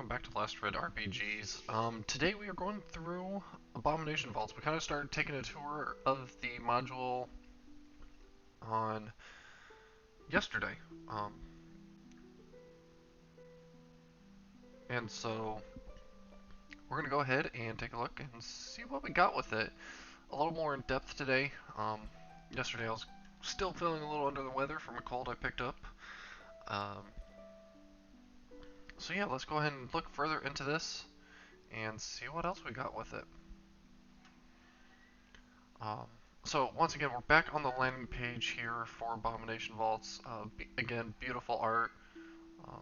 welcome back to Last Red RPGs. Today we are going through Abomination Vaults. We kind of started taking a tour of the module on yesterday. Um, and so we're going to go ahead and take a look and see what we got with it. A little more in depth today. Yesterday I was still feeling a little under the weather from a cold I picked up. Um, so yeah, let's go ahead and look further into this and see what else we got with it. Um, so once again, we're back on the landing page here for Abomination Vaults. Again, beautiful art. Um,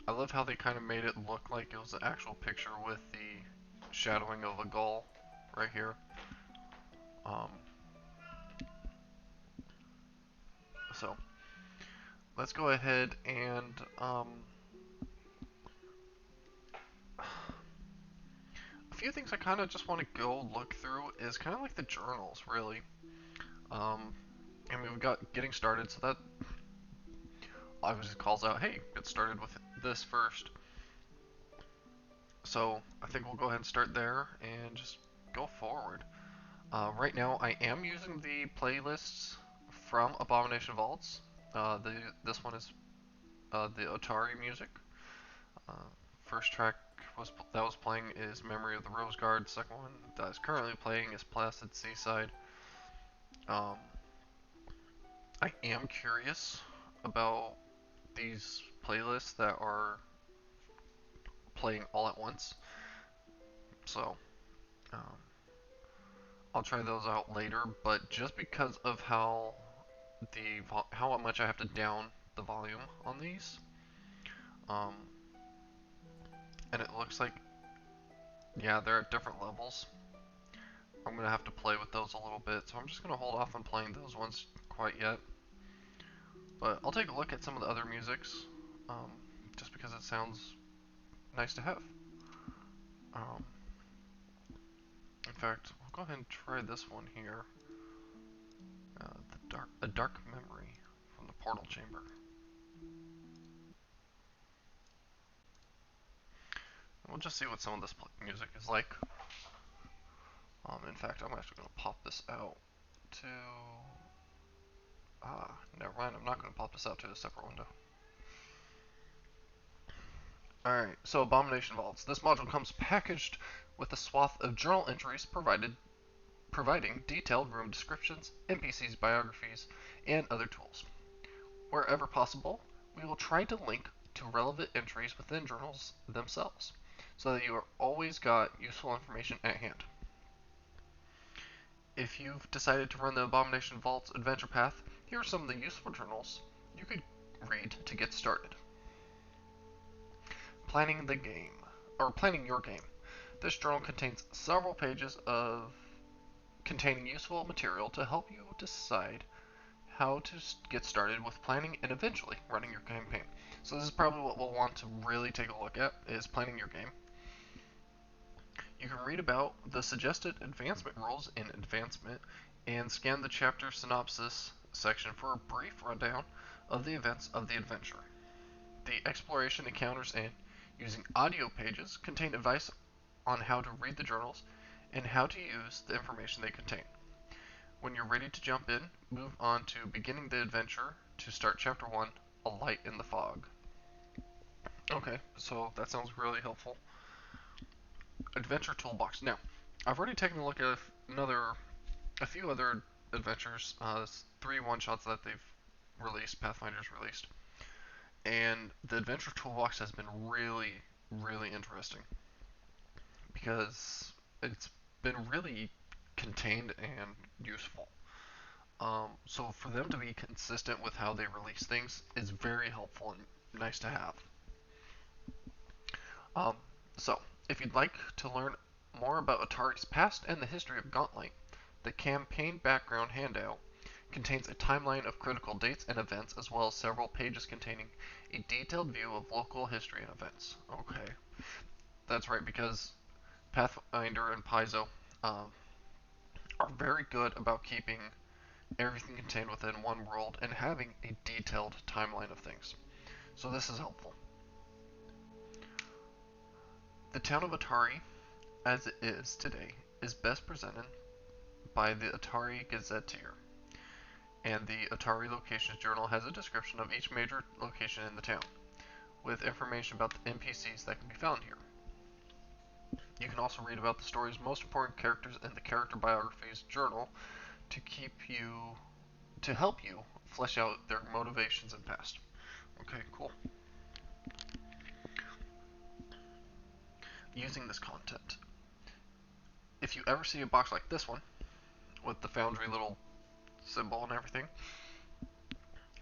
I love how they kind of made it look like it was an actual picture with the shadowing of a gull right here. Um, so let's go ahead and a few things I kind of just want to go look through is kind of like the journals, really. I mean, we've got getting started, so that obviously calls out, hey, get started with this first. So I think we'll go ahead and start there and just go forward. Right now I am using the playlists from Abomination Vaults. This one is the Atari music. Uh, First track that was playing is Memory of the Rose Guard. Second one that is currently playing is Placid Seaside. Um, I am curious about these playlists that are playing all at once. So um, I'll try those out later, but just because of how much I have to down the volume on these, um, and it looks like, yeah, they're at different levels. I'm gonna have to play with those a little bit, so I'm just gonna hold off on playing those ones quite yet. But I'll take a look at some of the other musics, um, just because it sounds nice to have. Um, in fact, we'll go ahead and try this one here. A Dark Memory from the Portal Chamber. We'll just see what some of this music is like. In fact, I'm actually going to pop this out to... never mind, I'm not going to pop this out to a separate window. Alright, so Abomination Vaults. This module comes packaged with a swath of journal entries providing detailed room descriptions, NPCs' biographies, and other tools. Wherever possible, we will try to link to relevant entries within journals themselves, so that you are always got useful information at hand. If you've decided to run the Abomination Vaults adventure path, here are some of the useful journals you could read to get started. Planning your game. This journal contains several pages of containing useful material to help you decide how to get started with planning and eventually running your campaign. So this is probably what we'll want to really take a look at, is planning your game. You can read about the suggested advancement rules in Advancement and scan the chapter synopsis section for a brief rundown of the events of the adventure. The exploration encounters and using audio pages contain advice on how to read the journals and how to use the information they contain. When you're ready to jump in, move on to beginning the adventure to start chapter 1, A Light in the Fog. Okay, so that sounds really helpful. Adventure Toolbox. Now, I've already taken a look at a few other adventures, 3 one-shots that they've released, Pathfinder's released, and the Adventure Toolbox has been really, really interesting because it's been really contained and useful. So for them to be consistent with how they release things is very helpful and nice to have. Um, so, if you'd like to learn more about Atari's past and the history of Gauntlet, the campaign background handout contains a timeline of critical dates and events, as well as several pages containing a detailed view of local history and events. Okay, that's right, because Pathfinder and Paizo are very good about keeping everything contained within one world and having a detailed timeline of things. So this is helpful. The town of Atari, as it is today, is best presented by the Atari Gazetteer, and the Atari Locations Journal has a description of each major location in the town, with information about the NPCs that can be found here. You can also read about the story's most important characters in the Character Biographies Journal to help you flesh out their motivations and past. Okay, cool. Using this content. If you ever see a box like this one, with the Foundry little symbol and everything,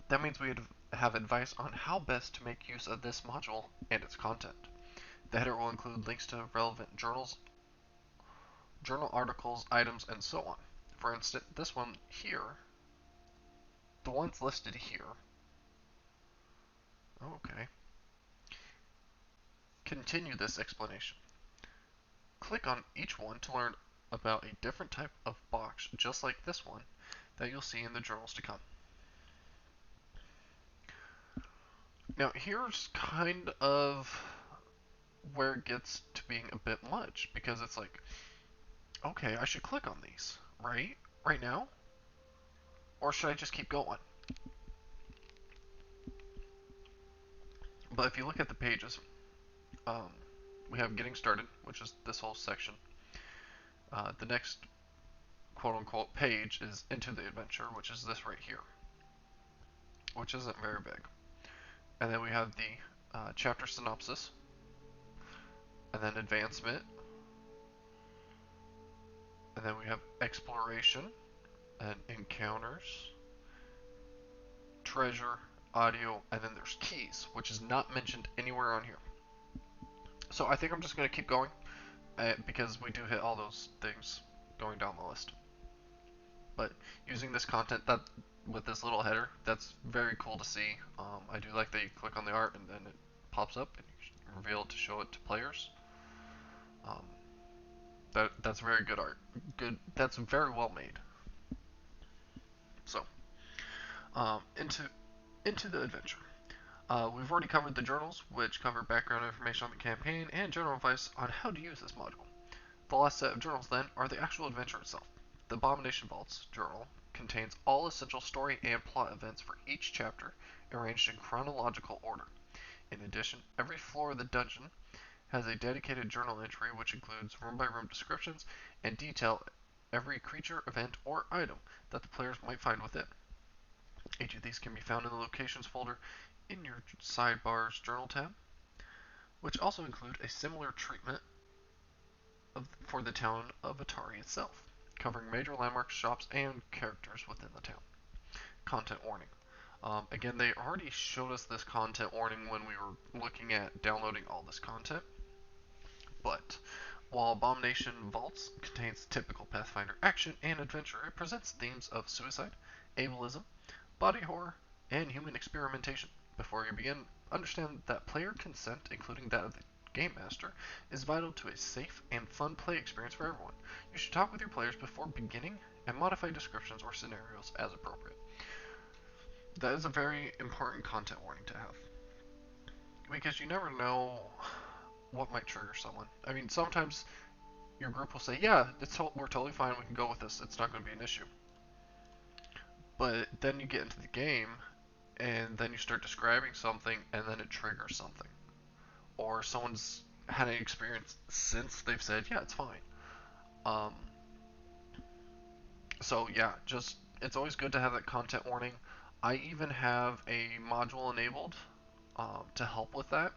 that means we have advice on how best to make use of this module and its content. The header will include links to relevant journals, journal articles, items, and so on. For instance, this one here, the ones listed here, okay, continue this explanation. Click on each one to learn about a different type of box, just like this one, that you'll see in the journals to come. Now, here's kind of where it gets to being a bit much, because it's like, okay, I should click on these, right? Right now? Or should I just keep going? But if you look at the pages, we have Getting Started, which is this whole section. The next quote-unquote page is Into the Adventure, which is this right here, which isn't very big. And then we have the chapter synopsis, and then Advancement, and then we have Exploration, and Encounters, Treasure, Audio, and then there's Keys, which is not mentioned anywhere on here. So I think I'm just going to keep going, because we do hit all those things going down the list. But using this content that with this little header, that's very cool to see. I do like that you click on the art and then it pops up and you reveal it to show it to players. That's very good art. Good. That's very well made. So, into the adventure. We've already covered the journals, which cover background information on the campaign and general advice on how to use this module. The last set of journals, then, are the actual adventure itself. The Abomination Vaults journal contains all essential story and plot events for each chapter, arranged in chronological order. In addition, every floor of the dungeon has a dedicated journal entry which includes room-by-room descriptions and detail every creature, event, or item that the players might find within. Each of these can be found in the Locations folder in your Sidebar's Journal tab, which also include a similar treatment for the town of Atari itself, covering major landmarks, shops, and characters within the town. Content warning. Again, they already showed us this content warning when we were looking at downloading all this content, but while Abomination Vaults contains typical Pathfinder action and adventure, it presents themes of suicide, ableism, body horror, and human experimentation. Before you begin, understand that player consent, including that of the Game Master, is vital to a safe and fun play experience for everyone. You should talk with your players before beginning and modify descriptions or scenarios as appropriate. That is a very important content warning to have, because you never know what might trigger someone. I mean, sometimes your group will say, yeah, we're totally fine, we can go with this, it's not going to be an issue. But then you get into the game, and then you start describing something, and then it triggers something. Or someone's had an experience since they've said, yeah, it's fine. So yeah, just, it's always good to have that content warning. I even have a module enabled to help with that,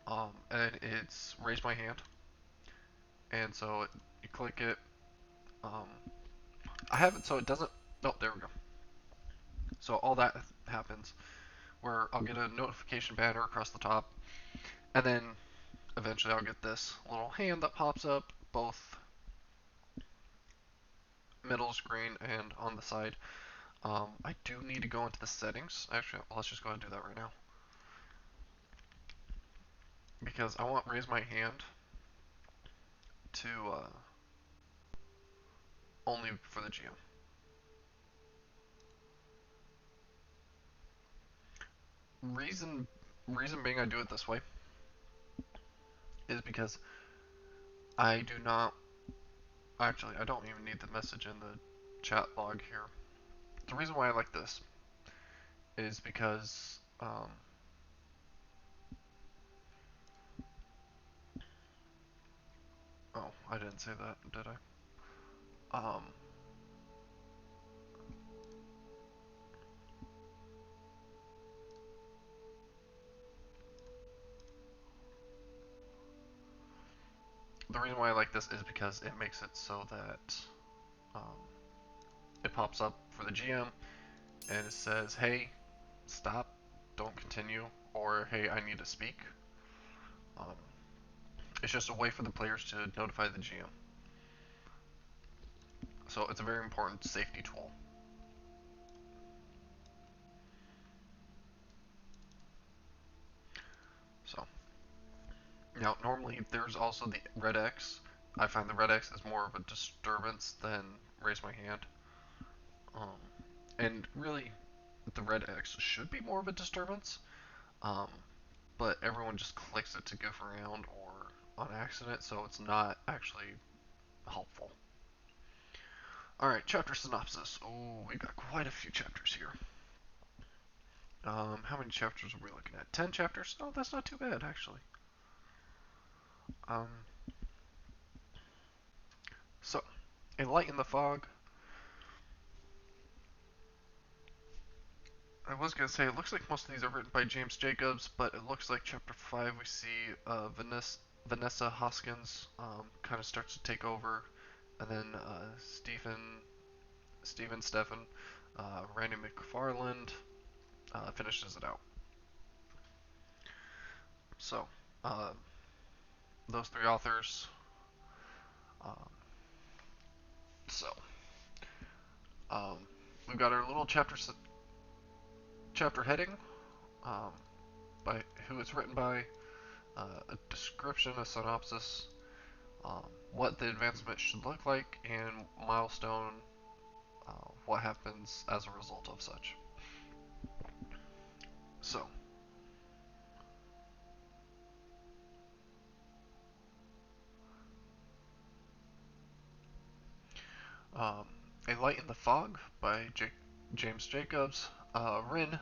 and it's raise my hand. And so you click it. I have it so it doesn't. Oh, there we go. So all that happens, where I'll get a notification banner across the top, and then eventually I'll get this little hand that pops up, both middle screen and on the side. I do need to go into the settings. Actually, let's just go ahead and do that right now, because I want raise my hand to only for the GM. Reason being I do it this way is because I do not. Actually, I don't even need the message in the chat log here. The reason why I like this is because, oh, I didn't say that, did I? The reason why I like this is because it makes it so that um, it pops up for the GM and it says, hey, stop, don't continue, or hey, I need to speak. Um, it's just a way for the players to notify the GM. So it's a very important safety tool. So now normally there's also the red X. I find the red X is more of a disturbance than raise my hand. Um, and really, the red X should be more of a disturbance. Um, but everyone just clicks it to goof around or on accident, so it's not actually helpful. Alright, chapter synopsis. Oh, we got quite a few chapters here. How many chapters are we looking at? 10 chapters? Oh, that's not too bad, actually. Um, so, A Light in the Fog. I was going to say, it looks like most of these are written by James Jacobs, but it looks like chapter 5 we see Vanessa Hoskins kind of starts to take over, and then Stephen Steffen, Randy McFarland finishes it out. So, uh, those three authors. Um, so, um, we've got our little chapter heading um, by who it's written by, a description, a synopsis, what the advancement should look like, and milestone, what happens as a result of such. So, um, A Light in the Fog by James Jacobs, Rin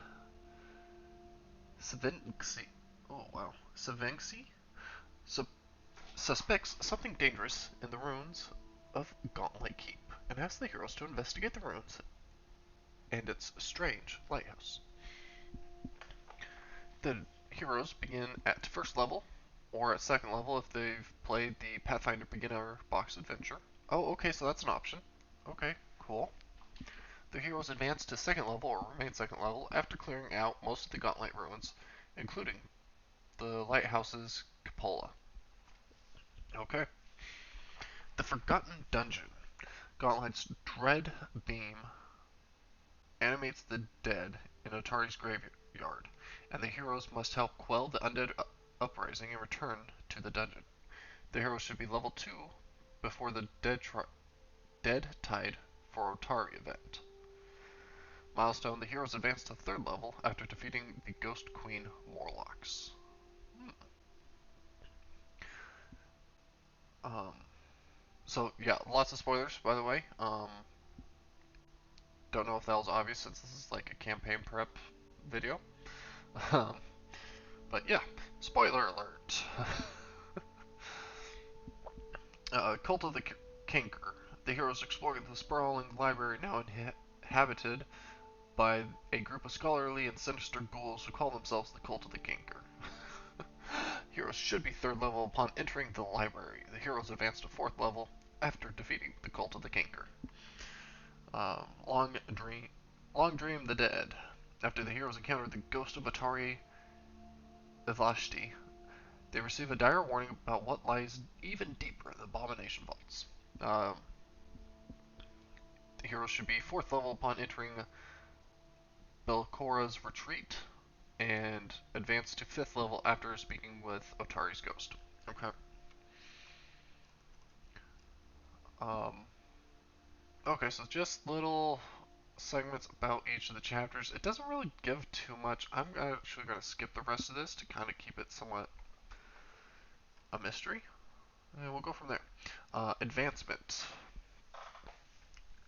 Savinksi. Oh wow, Savinksi suspects something dangerous in the ruins of Gauntlet Keep and asks the heroes to investigate the ruins and its strange lighthouse. The heroes begin at first level, or at second level if they've played the Pathfinder beginner box adventure. Oh, okay, so that's an option. Okay, cool. The heroes advance to second level or remain second level after clearing out most of the Gauntlet ruins, including the lighthouse's cupola. Okay. The Forgotten Dungeon. Gauntlet's dread beam animates the dead in Otari's graveyard, and the heroes must help quell the undead uprising and return to the dungeon. The heroes should be level 2 before the Dead Tide for Otari event. Milestone, the heroes advance to 3rd level after defeating the Ghost Queen Warlocks. Hmm. Um, so, yeah, lots of spoilers, by the way. Don't know if that was obvious since this is like a campaign prep video. Um, but yeah, spoiler alert. Cult of the Kinker. The heroes explore the sprawling library now inhabited by a group of scholarly and sinister ghouls who call themselves the Cult of the Kinker. Heroes should be 3rd level upon entering the library. The heroes advance to 4th level after defeating the Cult of the Kinker. Long Dream the Dead. After the heroes encounter the ghost of Atari Ivashti, they receive a dire warning about what lies even deeper in the Abomination Vaults. The heroes should be 4th level upon entering Belcora's retreat, and advance to 5th level after speaking with Otari's ghost. Okay. Um, okay, so just little segments about each of the chapters. It doesn't really give too much. I'm actually going to skip the rest of this to kind of keep it somewhat a mystery. and we'll go from there. Advancement.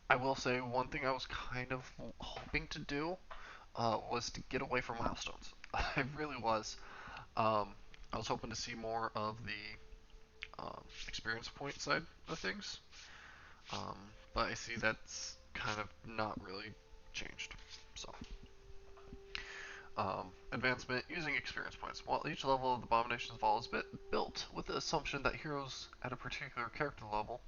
I will say one thing I was kind of hoping to do was to get away from milestones. I really was. Um, I was hoping to see more of the experience point side of things, um, but I see that's kind of not really changed. So, advancement using experience points. While each level of the Abomination's Vault is built with the assumption that heroes at a particular character level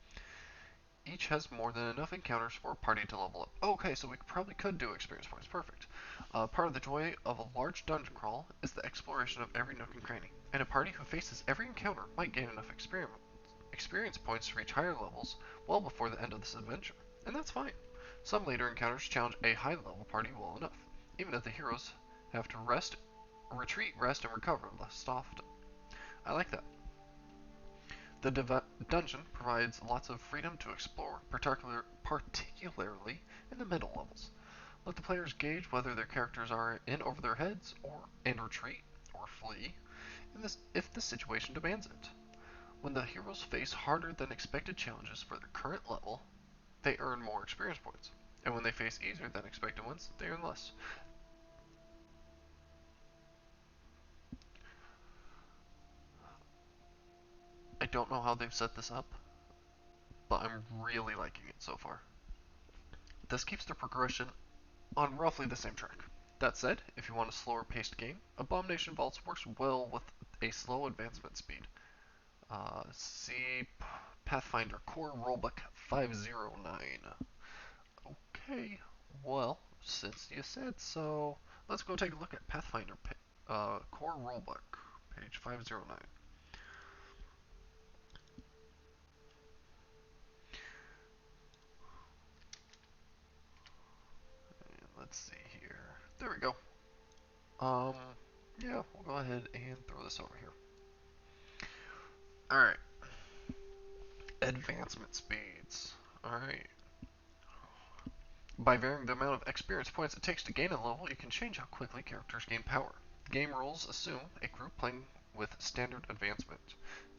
each has more than enough encounters for a party to level up. Okay, so we probably could do experience points. Perfect. Part of the joy of a large dungeon crawl is the exploration of every nook and cranny, and a party who faces every encounter might gain enough experience points to reach higher levels well before the end of this adventure. And that's fine. Some later encounters challenge a high level party well enough, even if the heroes have to retreat, rest, and recover less often. I like that. The dungeon provides lots of freedom to explore, particularly in the middle levels. Let the players gauge whether their characters are in over their heads and retreat or flee if the situation demands it. When the heroes face harder than expected challenges for their current level, they earn more experience points. And when they face easier than expected ones, they earn less. I don't know how they've set this up, but I'm really liking it so far. This keeps the progression on roughly the same track. That said, if you want a slower paced game, Abomination Vaults works well with a slow advancement speed. See Pathfinder Core Rulebook 509. Okay, well, since you said so, let's go take a look at Pathfinder Core Rulebook, page 509. And let's see here. There we go. Um, yeah, we'll go ahead and throw this over here. Alright, advancement speeds. Alright. By varying the amount of experience points it takes to gain a level, you can change how quickly characters gain power. The game rules assume a group playing with standard advancement.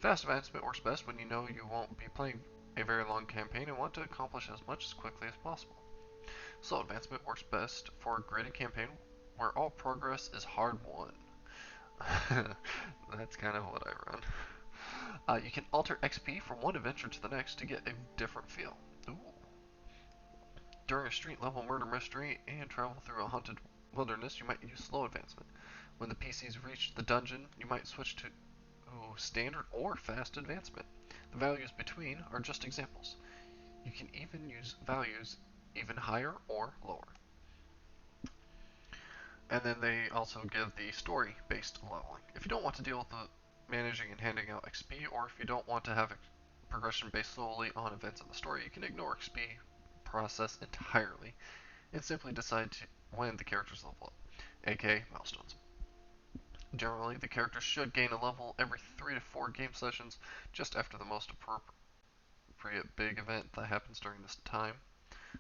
Fast advancement works best when you know you won't be playing a very long campaign and want to accomplish as much as quickly as possible. Slow advancement works best for a graded campaign where all progress is hard won. That's kind of what I run. You can alter XP from one adventure to the next to get a different feel. Ooh. During a street level murder mystery and travel through a haunted wilderness, you might use slow advancement. When the PCs reach the dungeon, you might switch to standard or fast advancement. The values between are just examples. You can even use values even higher or lower. And then they also give the story-based leveling. If you don't want to deal with the managing and handing out XP, or if you don't want to have progression based solely on events in the story, you can ignore XP process entirely and simply decide when the characters level up, aka milestones. Generally, the character should gain a level every 3 to 4 game sessions just after the most appropriate big event that happens during this time,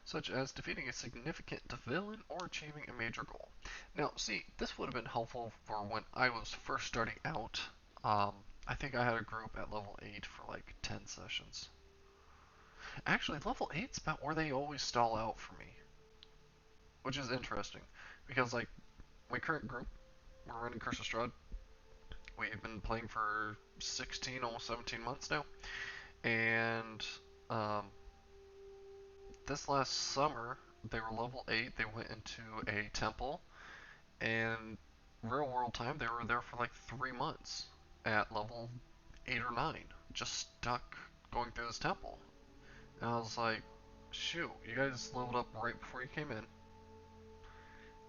such as defeating a significant villain or achieving a major goal. Now, see, this would have been helpful for when I was first starting out. Um, I think I had a group at level 8 for like 10 sessions. Actually, level 8's about where they always stall out for me, which is interesting because, like, my current group, we're running Curse of Strahd. We've been playing for 16, almost 17 months now, and um, this last summer they were level 8. They went into a temple, and real world time they were there for like 3 months at level 8 or 9, just stuck going through this temple. And I was like, shoot, you guys leveled up right before you came in,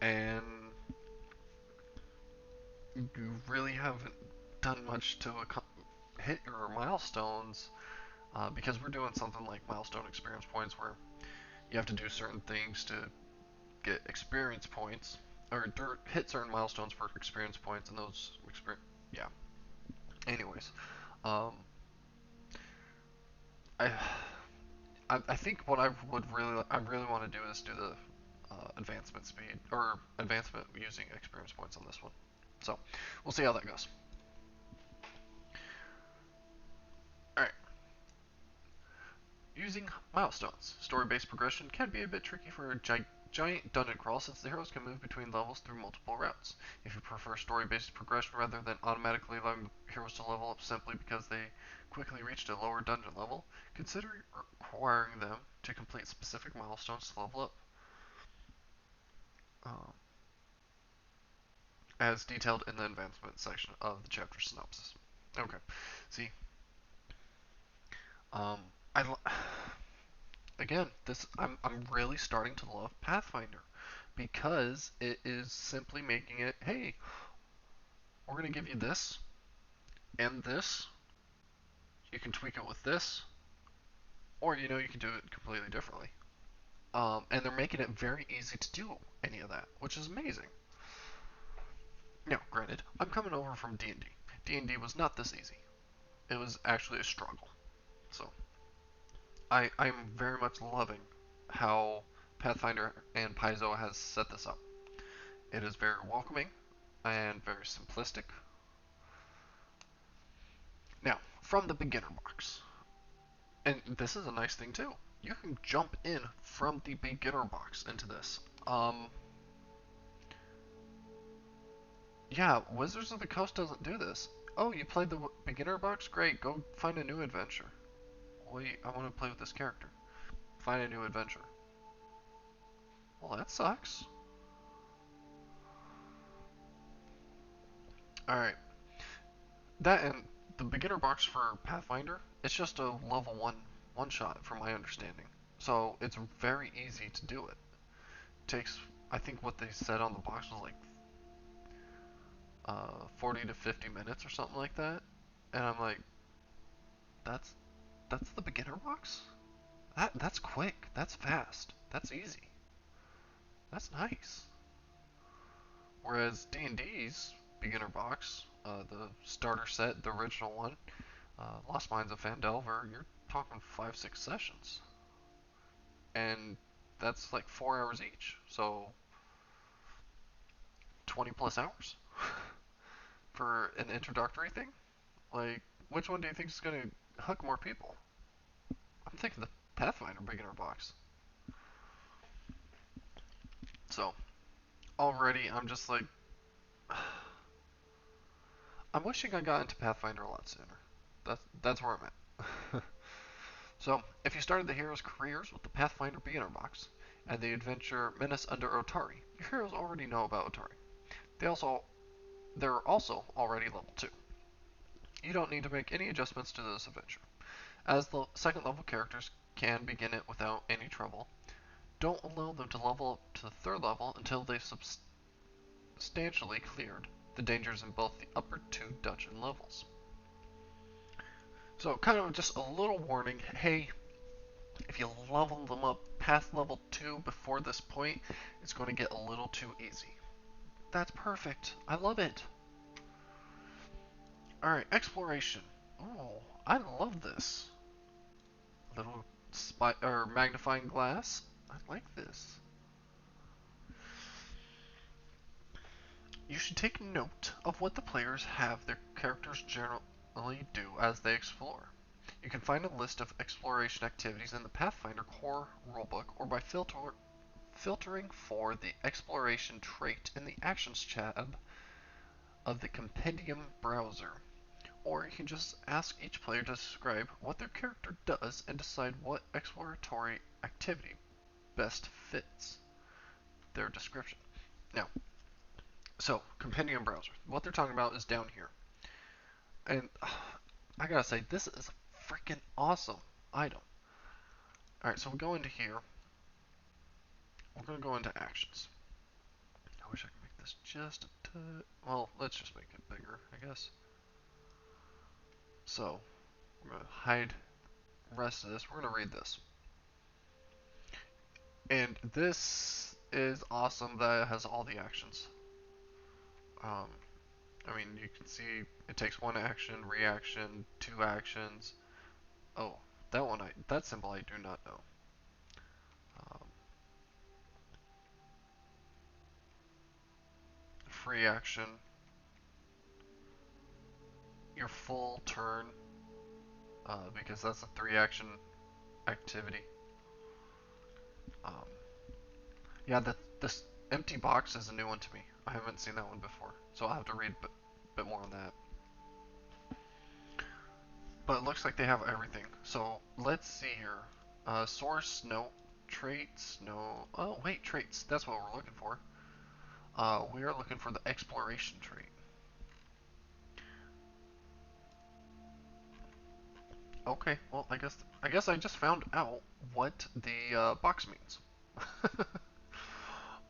and you really haven't done much to hit your milestones because we're doing something like milestone experience points where you have to do certain things to get experience points or hit certain milestones for experience points, and those experience. Yeah. Anyways, um, I I think what I really want to do is do the advancement speed or advancement using experience points on this one. So we'll see how that goes. All right. using milestones. Story-based progression can be a bit tricky for a giant dungeon crawl since the heroes can move between levels through multiple routes. If you prefer story-based progression rather than automatically allowing the heroes to level up simply because they quickly reached a lower dungeon level, consider requiring them to complete specific milestones to level up. Um, as detailed in the advancement section of the chapter synopsis. Okay, see, um, I again, I'm really starting to love Pathfinder because it is simply making it, hey, we're gonna give you this and this. You can tweak it with this, or you can do it completely differently. And they're making it very easy to do any of that, which is amazing. Now, granted, I'm coming over from D&D. D&D was not this easy. It was actually a struggle. So, I'm very much loving how Pathfinder and Paizo has set this up. It is very welcoming and very simplistic. Now, from the beginner box, and this is a nice thing too. You can jump in from the beginner box into this. Yeah, Wizards of the Coast doesn't do this. Oh, you played the beginner box? Great, go find a new adventure. Wait, I want to play with this character. Find a new adventure. Well, that sucks. Alright. That and the beginner box for Pathfinder, it's just a level 1 shot from my understanding. So it's very easy to do it. Takes, I think what they said on the box was like 40 to 50 minutes or something like that. And I'm like, that's that's the beginner box? That's quick. That's fast. That's easy. That's nice. Whereas D&D's beginner box, the starter set, the original one, Lost Mines of Phandelver, you're talking 5-6 sessions, and that's like 4 hours each. So 20 plus hours for an introductory thing. Like, which one do you think is gonna hook more people? I'm thinking the Pathfinder beginner box. So already I'm just like, I'm wishing I got into Pathfinder a lot sooner. That's where I'm at. So, if you started the heroes' careers with the Pathfinder beginner box and the adventure Menace under Otari, your heroes already know about Otari. They're also already level 2. You don't need to make any adjustments to this adventure, as the second level characters can begin it without any trouble. Don't allow them to level up to the third level until they've substantially cleared the dangers in both the upper 2 dungeon levels. So, kind of just a little warning, hey, if you level them up past level 2 before this point, it's going to get a little too easy. That's perfect. I love it. Alright, exploration. Oh, I love this. Little magnifying glass. I like this. You should take note of what the players have their characters generally do as they explore. You can find a list of exploration activities in the Pathfinder core rulebook or by filtering for the exploration trait in the Actions tab of the Compendium browser. Or you can just ask each player to describe what their character does and decide what exploratory activity best fits their description. Now, so, Compendium browser. What they're talking about is down here. And I gotta say, this is a freaking awesome item. Alright, so we go into here. We're gonna go into actions. I wish I could make this just a touch. Well, let's just make it bigger, I guess. So, we're gonna hide the rest of this. We're gonna read this. And this is awesome that it has all the actions. I mean, you can see it takes 1 action, reaction, 2 actions. Oh, that symbol I do not know. Um, Free action, your full turn, because that's a 3 action activity. Um, yeah, this empty box is a new one to me. I haven't seen that one before, so I'll have to read a bit more on that. But it looks like they have everything. So let's see here. Source, no. Traits, no. Oh, wait, traits. That's what we're looking for. We are looking for the exploration trait. Okay, well, I guess I just found out what the box means.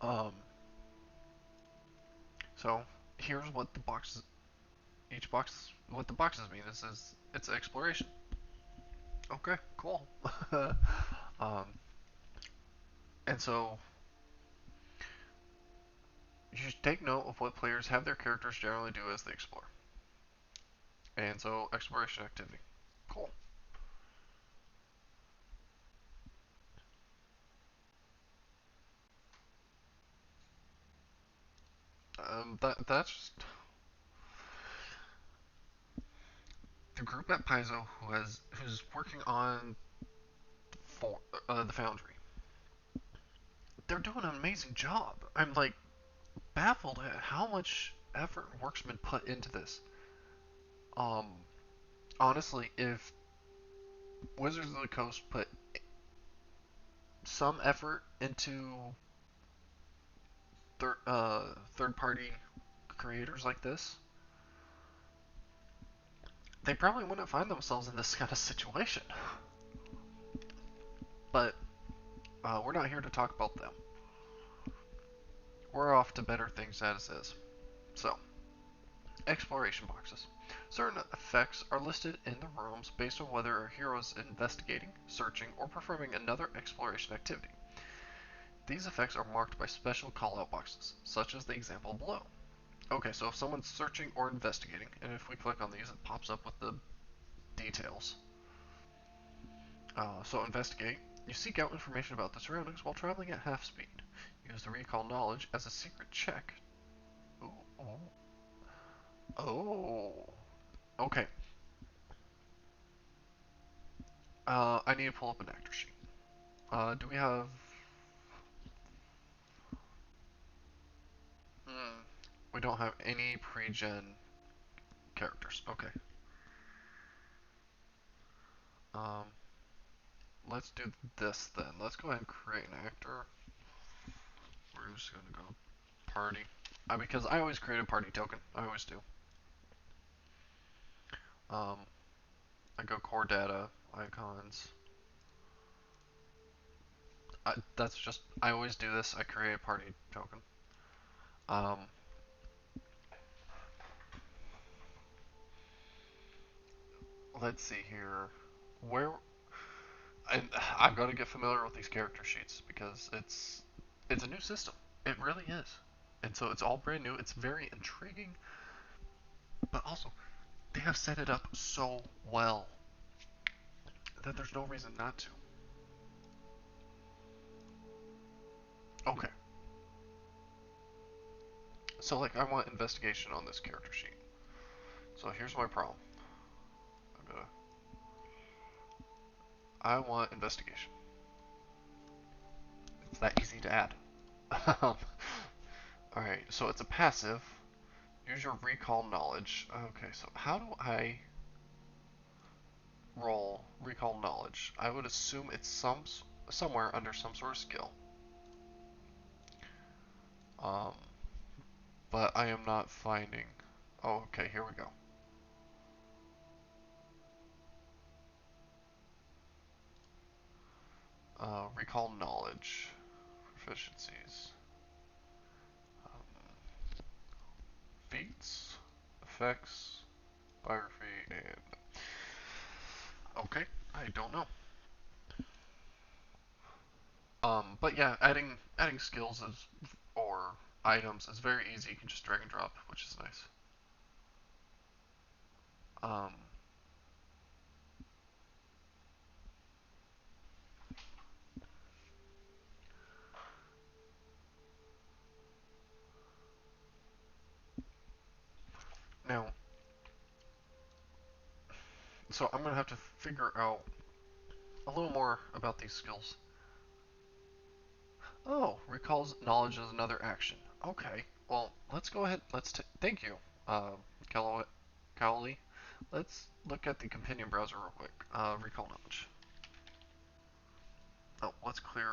um, so here's what the boxes, each box, what the boxes mean. Is it's exploration. Okay, cool. um, and so you should take note of what players have their characters generally do as they explore. And so exploration activity. Cool. That's just the group at Paizo who's working on for the Foundry. They're doing an amazing job. I'm like baffled at how much effort and work's been put into this. Um, Honestly, if Wizards of the Coast put some effort into third party creators like this, they probably wouldn't find themselves in this kind of situation. But we're not here to talk about them. We're off to better things as is. So, exploration boxes. Certain effects are listed in the rooms based on whether a hero is investigating, searching, or performing another exploration activity. These effects are marked by special callout boxes, such as the example below. Okay, so if someone's searching or investigating, and if we click on these, it pops up with the details. So investigate. You seek out information about the surroundings while traveling at half speed. Use the recall knowledge as a secret check. Ooh, oh. Oh. Okay. I need to pull up an actor sheet. Do we have... Hmm, we don't have any pre-gen characters. Okay. Um, let's do this then. Let's go ahead and create an actor. We're just gonna go party. Because I always create a party token. I always do. Um, I go core data, icons. That's just, I always do this. I create a party token. Um, let's see here. Where, and I've got to get familiar with these character sheets because it's a new system. It really is. And so it's all brand new. It's very intriguing, but also they have set it up so well that there's no reason not to. Okay. So like I want investigation on this character sheet. So here's my problem. I want investigation. It's that easy to add. Alright, so it's a passive. Use your recall knowledge. Okay, so how do I roll recall knowledge? I would assume it's somewhere under some sort of skill. Um, but I am not finding. Oh, okay, here we go. Recall knowledge, proficiencies, um, feats, effects, biography, and okay, I don't know. But yeah, adding skills is or items is very easy. You can just drag and drop, which is nice. Um, Now, so I'm gonna have to figure out a little more about these skills. Oh, recalls knowledge is another action. Okay, well, let's go ahead. Thank you, uh, Cowley. Let's look at the companion browser real quick. Recall knowledge. Oh, let's clear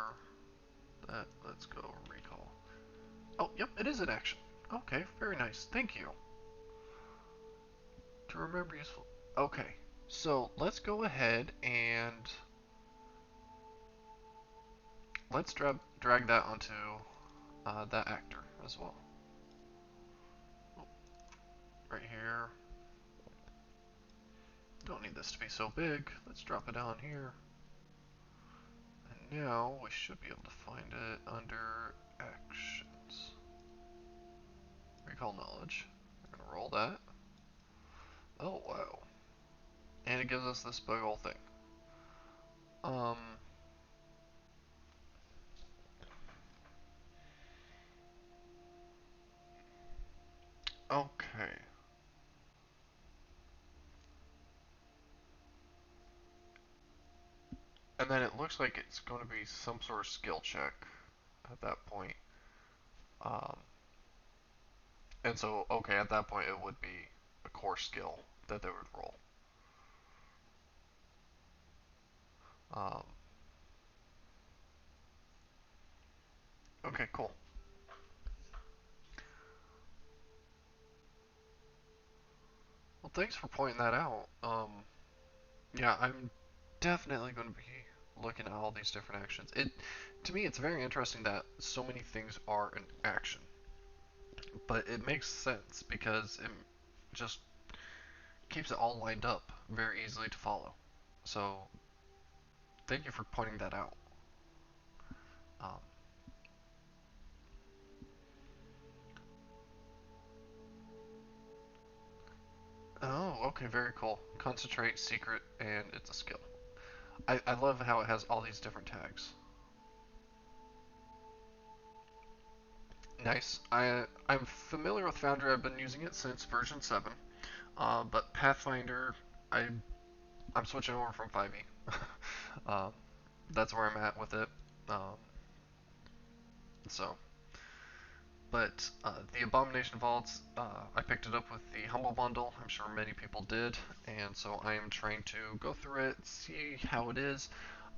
that. Let's go recall. Oh, yep, it is an action. Okay, very nice. Thank you. To remember useful. Okay, so let's go ahead and let's drag that onto that actor as well. Right here. Don't need this to be so big. Let's drop it down here. And now we should be able to find it under actions. Recall knowledge. We're gonna roll that. Oh wow. And it gives us this big old thing. Um. Okay. And then it looks like it's going to be some sort of skill check at that point. Um, and so, okay, at that point it would be a core skill that they would roll. Um, okay, cool. Well, thanks for pointing that out. Yeah, I'm definitely going to be looking at all these different actions. To me, it's very interesting that so many things are an action, but it makes sense because it just keeps it all lined up very easily to follow. So, thank you for pointing that out. Um, oh, okay, very cool. Concentrate, secret, and it's a skill. I love how it has all these different tags. Nice. I'm familiar with Foundry. I've been using it since version 7. But Pathfinder, I'm switching over from 5e. That's where I'm at with it. Um, so, but the Abomination Vaults, I picked it up with the Humble Bundle. I'm sure many people did, and so I am trying to go through it, see how it is.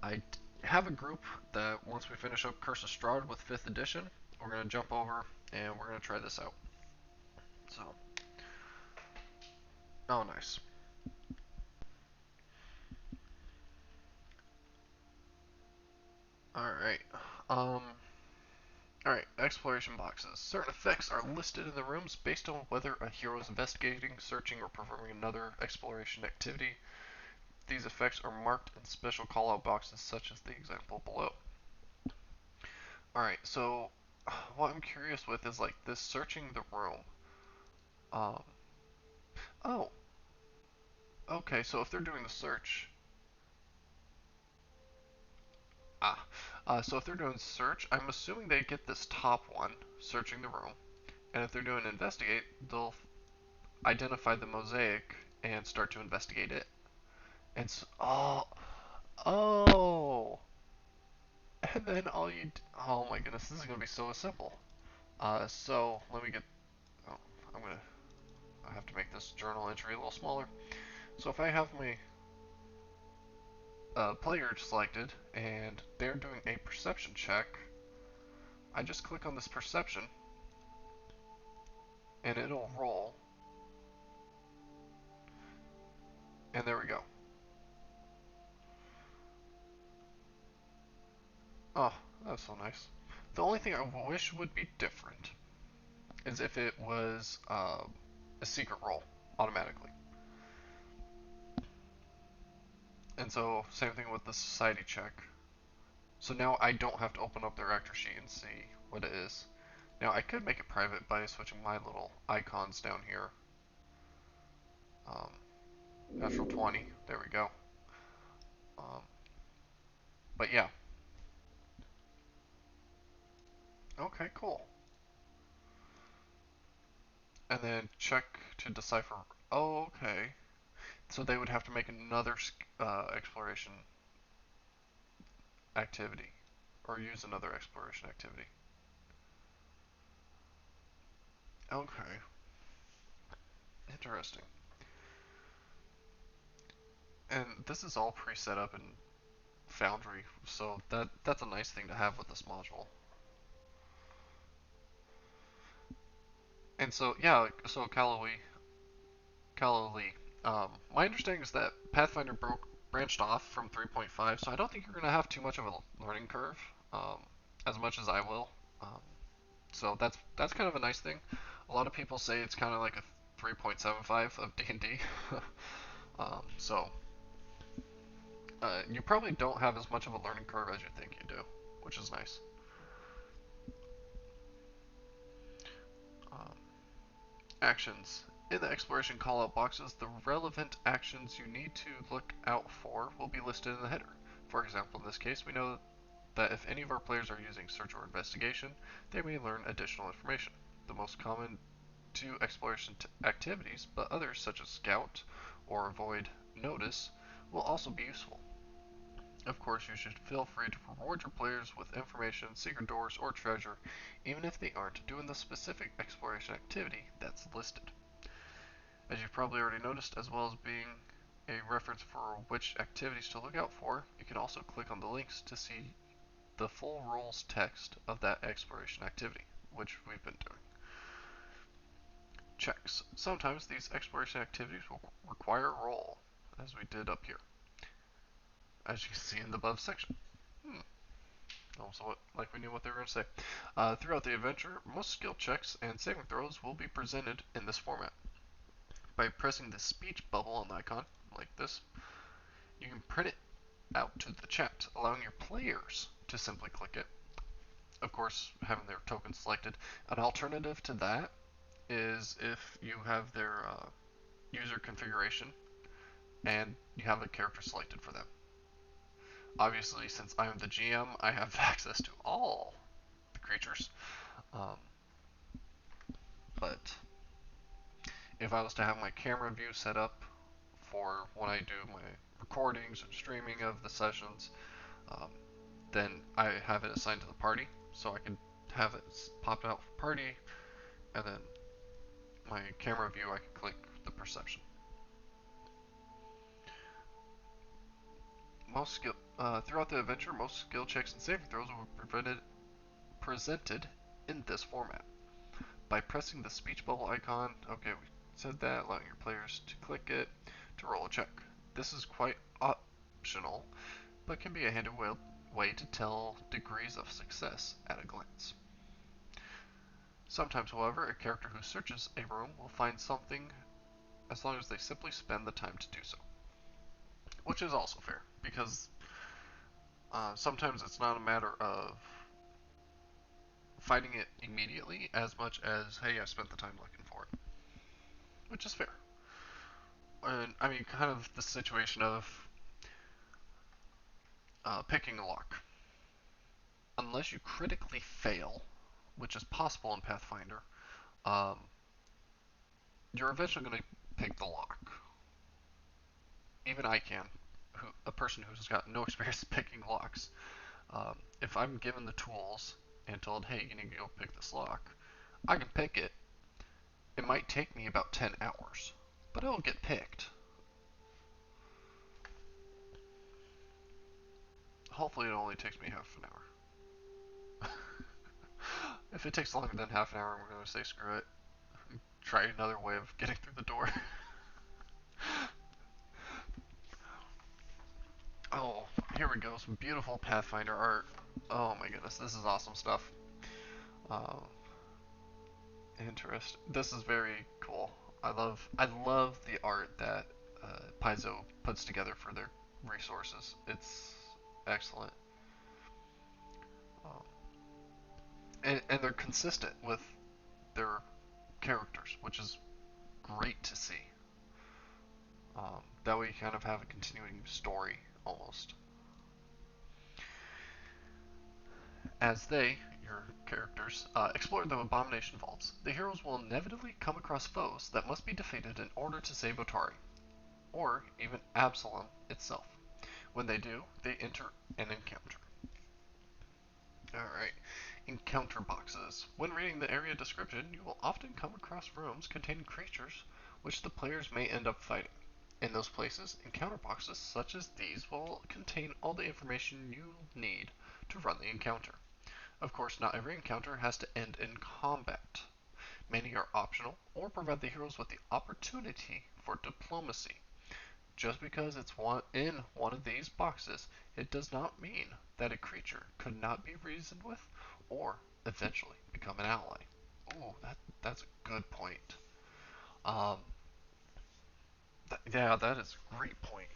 I have a group that once we finish up Curse of Strahd with 5th edition, we're gonna jump over and we're gonna try this out. So, oh nice. All right. Um, Alright, exploration boxes. Certain effects are listed in the rooms based on whether a hero is investigating, searching, or performing another exploration activity. These effects are marked in special callout boxes such as the example below. Alright, so what I'm curious with is like this searching the room. Um, oh, okay, so if they're doing the search, so if they're doing search, I'm assuming they get this top one, searching the room, and if they're doing investigate, they'll identify the mosaic and start to investigate it. And so, oh, and then oh my goodness, this is gonna be so simple. So let me get, oh, I'm gonna, I have to make this journal entry a little smaller. So if I have my player selected and they're doing a perception check, I just click on this perception and it'll roll, and there we go. Oh, that's so nice. The only thing I wish would be different is if it was a secret roll automatically. And so, same thing with the society check. So now I don't have to open up their actor sheet and see what it is. Now I could make it private by switching my little icons down here. Um, Natural 20, there we go. Um, but yeah, okay, cool. And then check to decipher. Oh, okay. So they would have to make another exploration activity, or use another exploration activity. Okay, interesting. And this is all pre-set up in Foundry, so that's a nice thing to have with this module. And so yeah, so Calloway, my understanding is that Pathfinder branched off from 3.5, so I don't think you're gonna have too much of a learning curve, um, as much as I will. Um, so that's kind of a nice thing. A lot of people say it's kind of like a 3.75 of D&D. So you probably don't have as much of a learning curve as you think you do, which is nice. Um, Actions. In the exploration callout boxes, the relevant actions you need to look out for will be listed in the header. For example, in this case, we know that if any of our players are using search or investigation, they may learn additional information. The most common two exploration activities, but others such as scout or avoid notice will also be useful. Of course, you should feel free to reward your players with information, secret doors, or treasure, even if they aren't doing the specific exploration activity that's listed. As you've probably already noticed, as well as being a reference for which activities to look out for, you can also click on the links to see the full rules text of that exploration activity, which we've been doing. Checks. Sometimes these exploration activities will require a roll, as we did up here, as you can see in the above section. Also, like we knew what they were going to say. Throughout the adventure, most skill checks and saving throws will be presented in this format. By pressing the speech bubble on the icon, like this, you can print it out to the chat, allowing your players to simply click it. Of course, having their token selected. An alternative to that is if you have their user configuration and you have a character selected for them. Obviously, since I'm the GM, I have access to all the creatures. Um, but if I was to have my camera view set up for when I do my recordings and streaming of the sessions, um, then I have it assigned to the party, so I can have it pop out for party, and then my camera view I can click the perception. Throughout the adventure, most skill checks and saving throws will be presented in this format. By pressing the speech bubble icon, okay, we said that, allowing your players to click it to roll a check. This is quite optional, but can be a handy way to tell degrees of success at a glance. Sometimes, however, a character who searches a room will find something as long as they simply spend the time to do so. Which is also fair, because sometimes it's not a matter of finding it immediately as much as, hey, I spent the time looking for it. Which is fair. And I mean, kind of the situation of picking a lock. Unless you critically fail, which is possible in Pathfinder, um, you're eventually going to pick the lock. Even I can, a person who's got no experience picking locks. If I'm given the tools and told, hey, you need to go pick this lock, I can pick it. It might take me about 10 hours, but it'll get picked. Hopefully it only takes me half an hour. If it takes longer than half an hour, I'm going to say screw it. Try another way of getting through the door. Oh, here we go. Some beautiful Pathfinder art. Oh my goodness, this is awesome stuff. Uh, This is very cool. I love the art that Paizo puts together for their resources. It's excellent. Um, and they're consistent with their characters, which is great to see. That way you kind of have a continuing story almost. As they, your characters, explore the Abomination Vaults, the heroes will inevitably come across foes that must be defeated in order to save Otari, or even Absalom itself. When they do, they enter an encounter. Alright. Encounter boxes. When reading the area description, you will often come across rooms containing creatures which the players may end up fighting. In those places, encounter boxes such as these will contain all the information you need to run the encounter. Of course, not every encounter has to end in combat. Many are optional or provide the heroes with the opportunity for diplomacy. Just because it's in one of these boxes, it does not mean that a creature could not be reasoned with or eventually become an ally. Ooh, that's a good point. Um, yeah, that is a great point.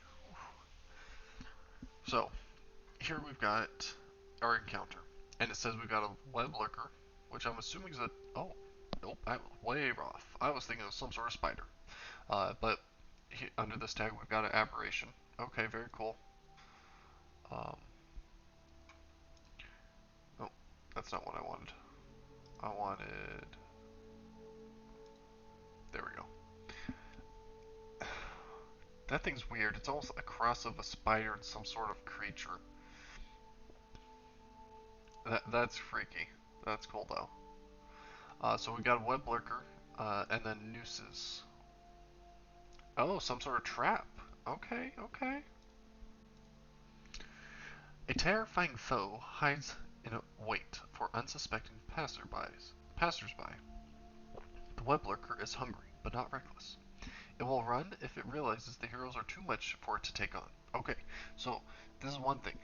So, here we've got our encounter, and it says we've got a web lurker, which I'm assuming is a. Oh, nope, I was way off. I was thinking of some sort of spider. But under this tag, we've got an aberration. Okay, very cool. Um, oh, that's not what I wanted. I wanted. There we go. That thing's weird. It's almost a cross of a spider and some sort of creature. That's freaky. That's cool though. So we got a web lurker, and then nooses. Oh, some sort of trap. Okay, okay. A terrifying foe hides in a wait for unsuspecting passersby. The web lurker is hungry, but not reckless. It will run if it realizes the heroes are too much for it to take on. Okay, so this is one thing.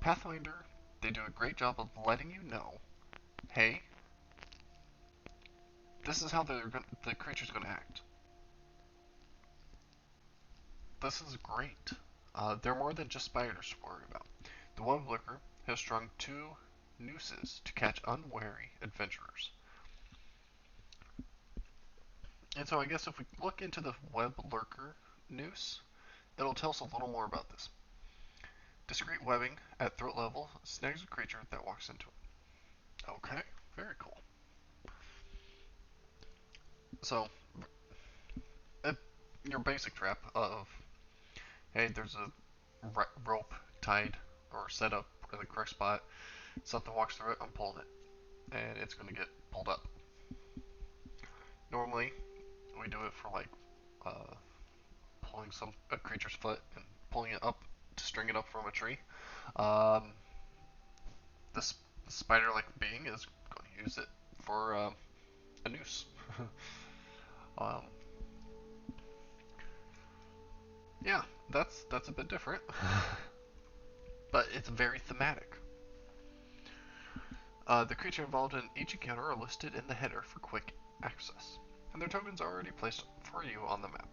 Pathfinder, they do a great job of letting you know, hey, this is how the creature's going to act. This is great. They're more than just spiders to worry about. The web lurker has strung 2 nooses to catch unwary adventurers. And so I guess if we look into the web lurker noose, it'll tell us a little more about this. Discreet webbing at throat level snags a creature that walks into it. Okay, very cool. So, uh, your basic trap of, hey, there's a rope tied or set up in the correct spot, something walks through it, I'm pulling it, and it's going to get pulled up. Normally, we do it for like uh, pulling a creature's foot and pulling it up to string it up from a tree. Um, this spider-like being is going to use it for a noose. um, yeah, that's a bit different, but it's very thematic. The creature involved in each encounter are listed in the header for quick access, and their tokens are already placed for you on the map.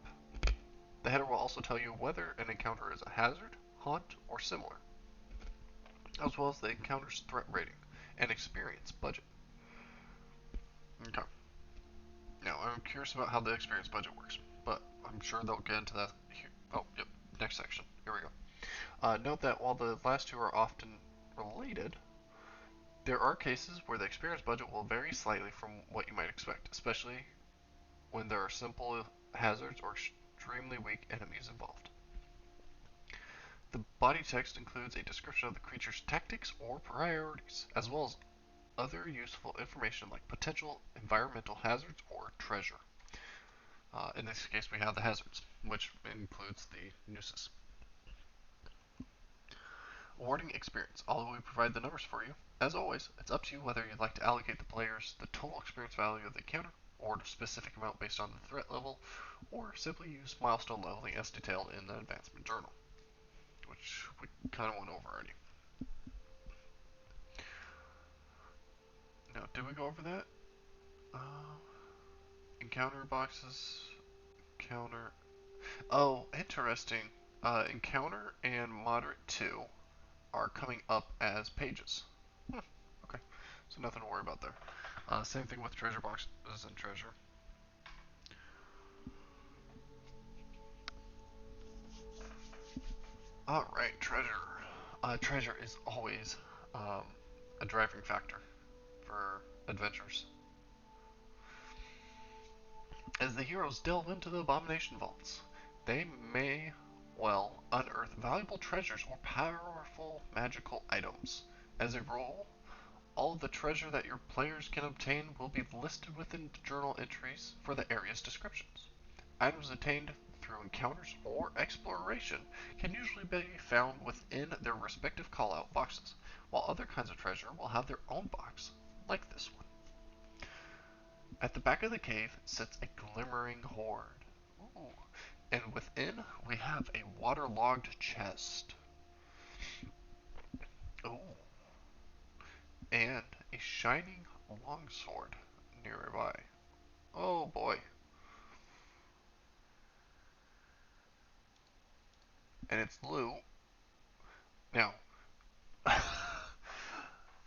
The header will also tell you whether an encounter is a hazard, haunt, or similar, as well as the encounter's threat rating and experience budget. Okay. Now, I'm curious about how the experience budget works, but I'm sure they'll get into that here. Oh, yep. Next section. Here we go. Note that while the last two are often related, there are cases where the experience budget will vary slightly from what you might expect, especially when there are simple hazards or extremely weak enemies involved. The body text includes a description of the creature's tactics or priorities, as well as other useful information like potential environmental hazards or treasure. In this case, we have the hazards, which includes the nooses. Awarding experience. Although we provide the numbers for you, as always, it's up to you whether you'd like to allocate the players the total experience value of the encounter, or a specific amount based on the threat level, or simply use milestone leveling as detailed in the advancement journal, which we kind of went over already. Now, did we go over that? Encounter boxes, encounter. Oh, interesting. Encounter and Moderate 2 are coming up as pages. Okay, so nothing to worry about there. Same thing with treasure boxes and treasure. Alright, treasure. Treasure is always a driving factor for adventures. As the heroes delve into the Abomination Vaults, they may well unearth valuable treasures or powerful magical items. As a rule, All of the treasure that your players can obtain will be listed within the journal entries for the area's descriptions. Items attained through encounters or exploration can usually be found within their respective callout boxes, while other kinds of treasure will have their own box, like this one. At the back of the cave sits a glimmering hoard. Ooh. And within we have a waterlogged chest. Ooh. And a shining longsword nearby. Oh boy. And it's blue. Now,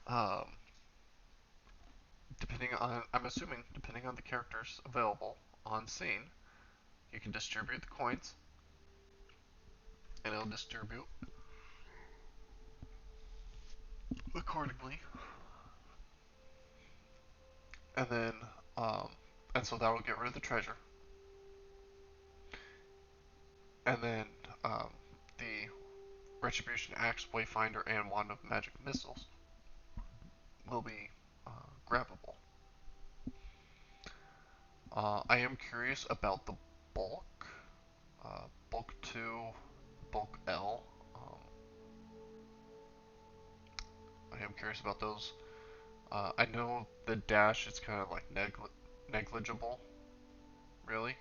um, I'm assuming, depending on the characters available on scene, you can distribute the coins, and it'll distribute accordingly. And then, um, and so that will get rid of the treasure. And then, um, the Retribution Axe, Wayfinder, and Wand of Magic Missiles will be grabbable. I am curious about the bulk, bulk 2, bulk L. I am curious about those. I know the dash is kind of like negligible, really,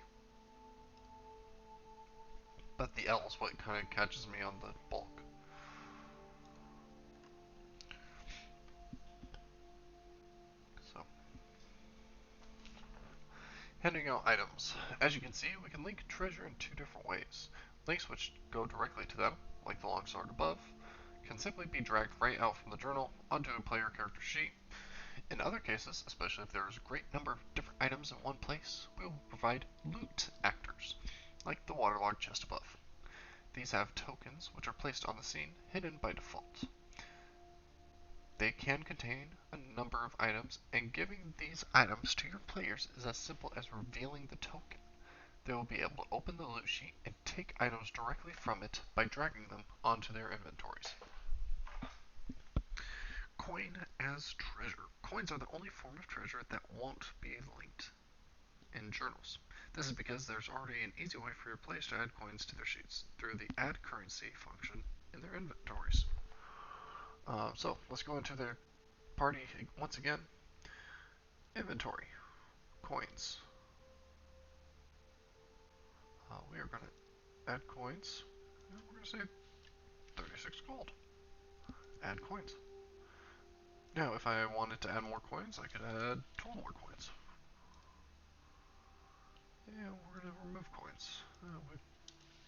but the L is what kind of catches me on the bulk. So, handing out items. As you can see, we can link treasure in two different ways. Links which go directly to them, like the longsword above, can simply be dragged right out from the journal onto a player character sheet. In other cases, especially if there is a great number of different items in one place, we will provide loot actors, like the waterlogged chest above. These have tokens which are placed on the scene, hidden by default. They can contain a number of items, and giving these items to your players is as simple as revealing the token. They will be able to open the loot sheet and take items directly from it by dragging them onto their inventories. Coin as treasure. Coins are the only form of treasure that won't be linked in journals. This is because there's already an easy way for your players to add coins to their sheets through the add currency function in their inventories. So let's go into their party once again. Inventory. Coins. We are going to add coins. We're going to say 36 gold. Add coins. Now, if I wanted to add more coins, I could add 12 more coins. And we're going to remove coins. We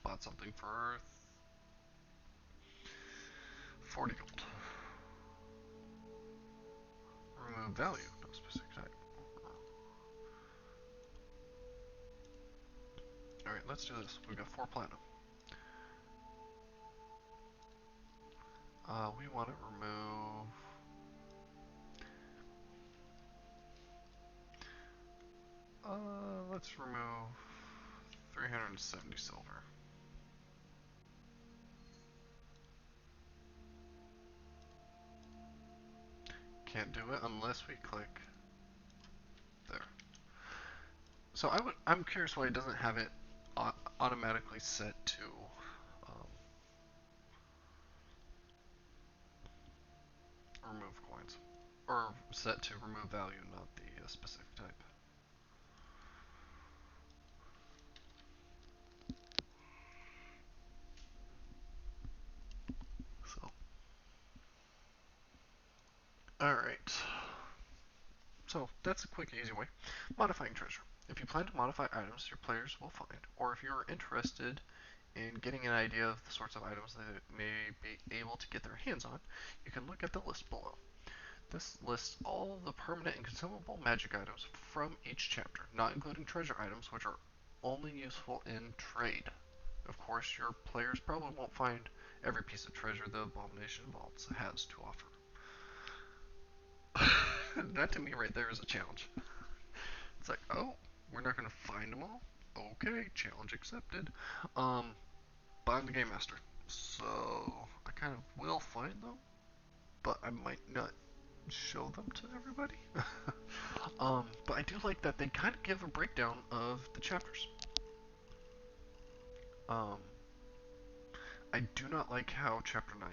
bought something for 40 gold. Remove value, no specific type. Alright, let's do this. We've got 4 platinum. We want to remove... let's remove 370 silver. Can't do it unless we click there. So I'm curious why it doesn't have it automatically set to remove coins, or set to remove value, not the specific type. So, all right. So that's a quick, easy way. Modifying treasure. If you plan to modify items your players will find, or if you're interested in getting an idea of the sorts of items they may be able to get their hands on, you can look at the list below. This lists all the permanent and consumable magic items from each chapter, not including treasure items, which are only useful in trade. Of course, your players probably won't find every piece of treasure the Abomination Vaults has to offer. That to me right there is a challenge. It's like, oh, we're not going to find them all? Okay, challenge accepted. But I'm the Game Master, so I kind of will find them, but I might not show them to everybody. But I do like that they kind of give a breakdown of the chapters. Um, I do not like how Chapter 9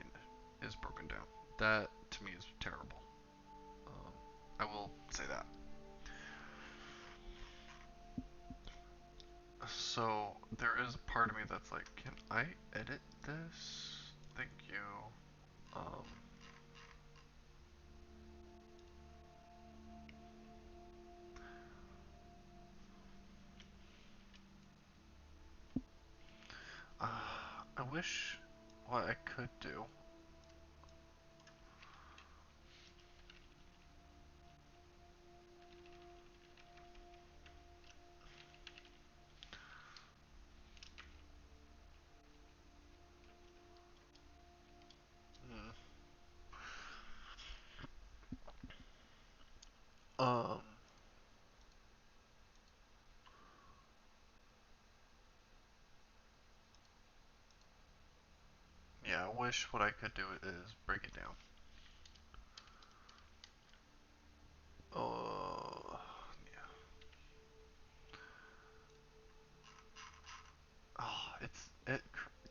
is broken down. That, to me, is terrible. I will say that. So, there is a part of me that's like, can I edit this? Thank you. Um, I wish what I could do. Hmm. Um, yeah, I wish what I could do is break it down. Yeah. Oh, it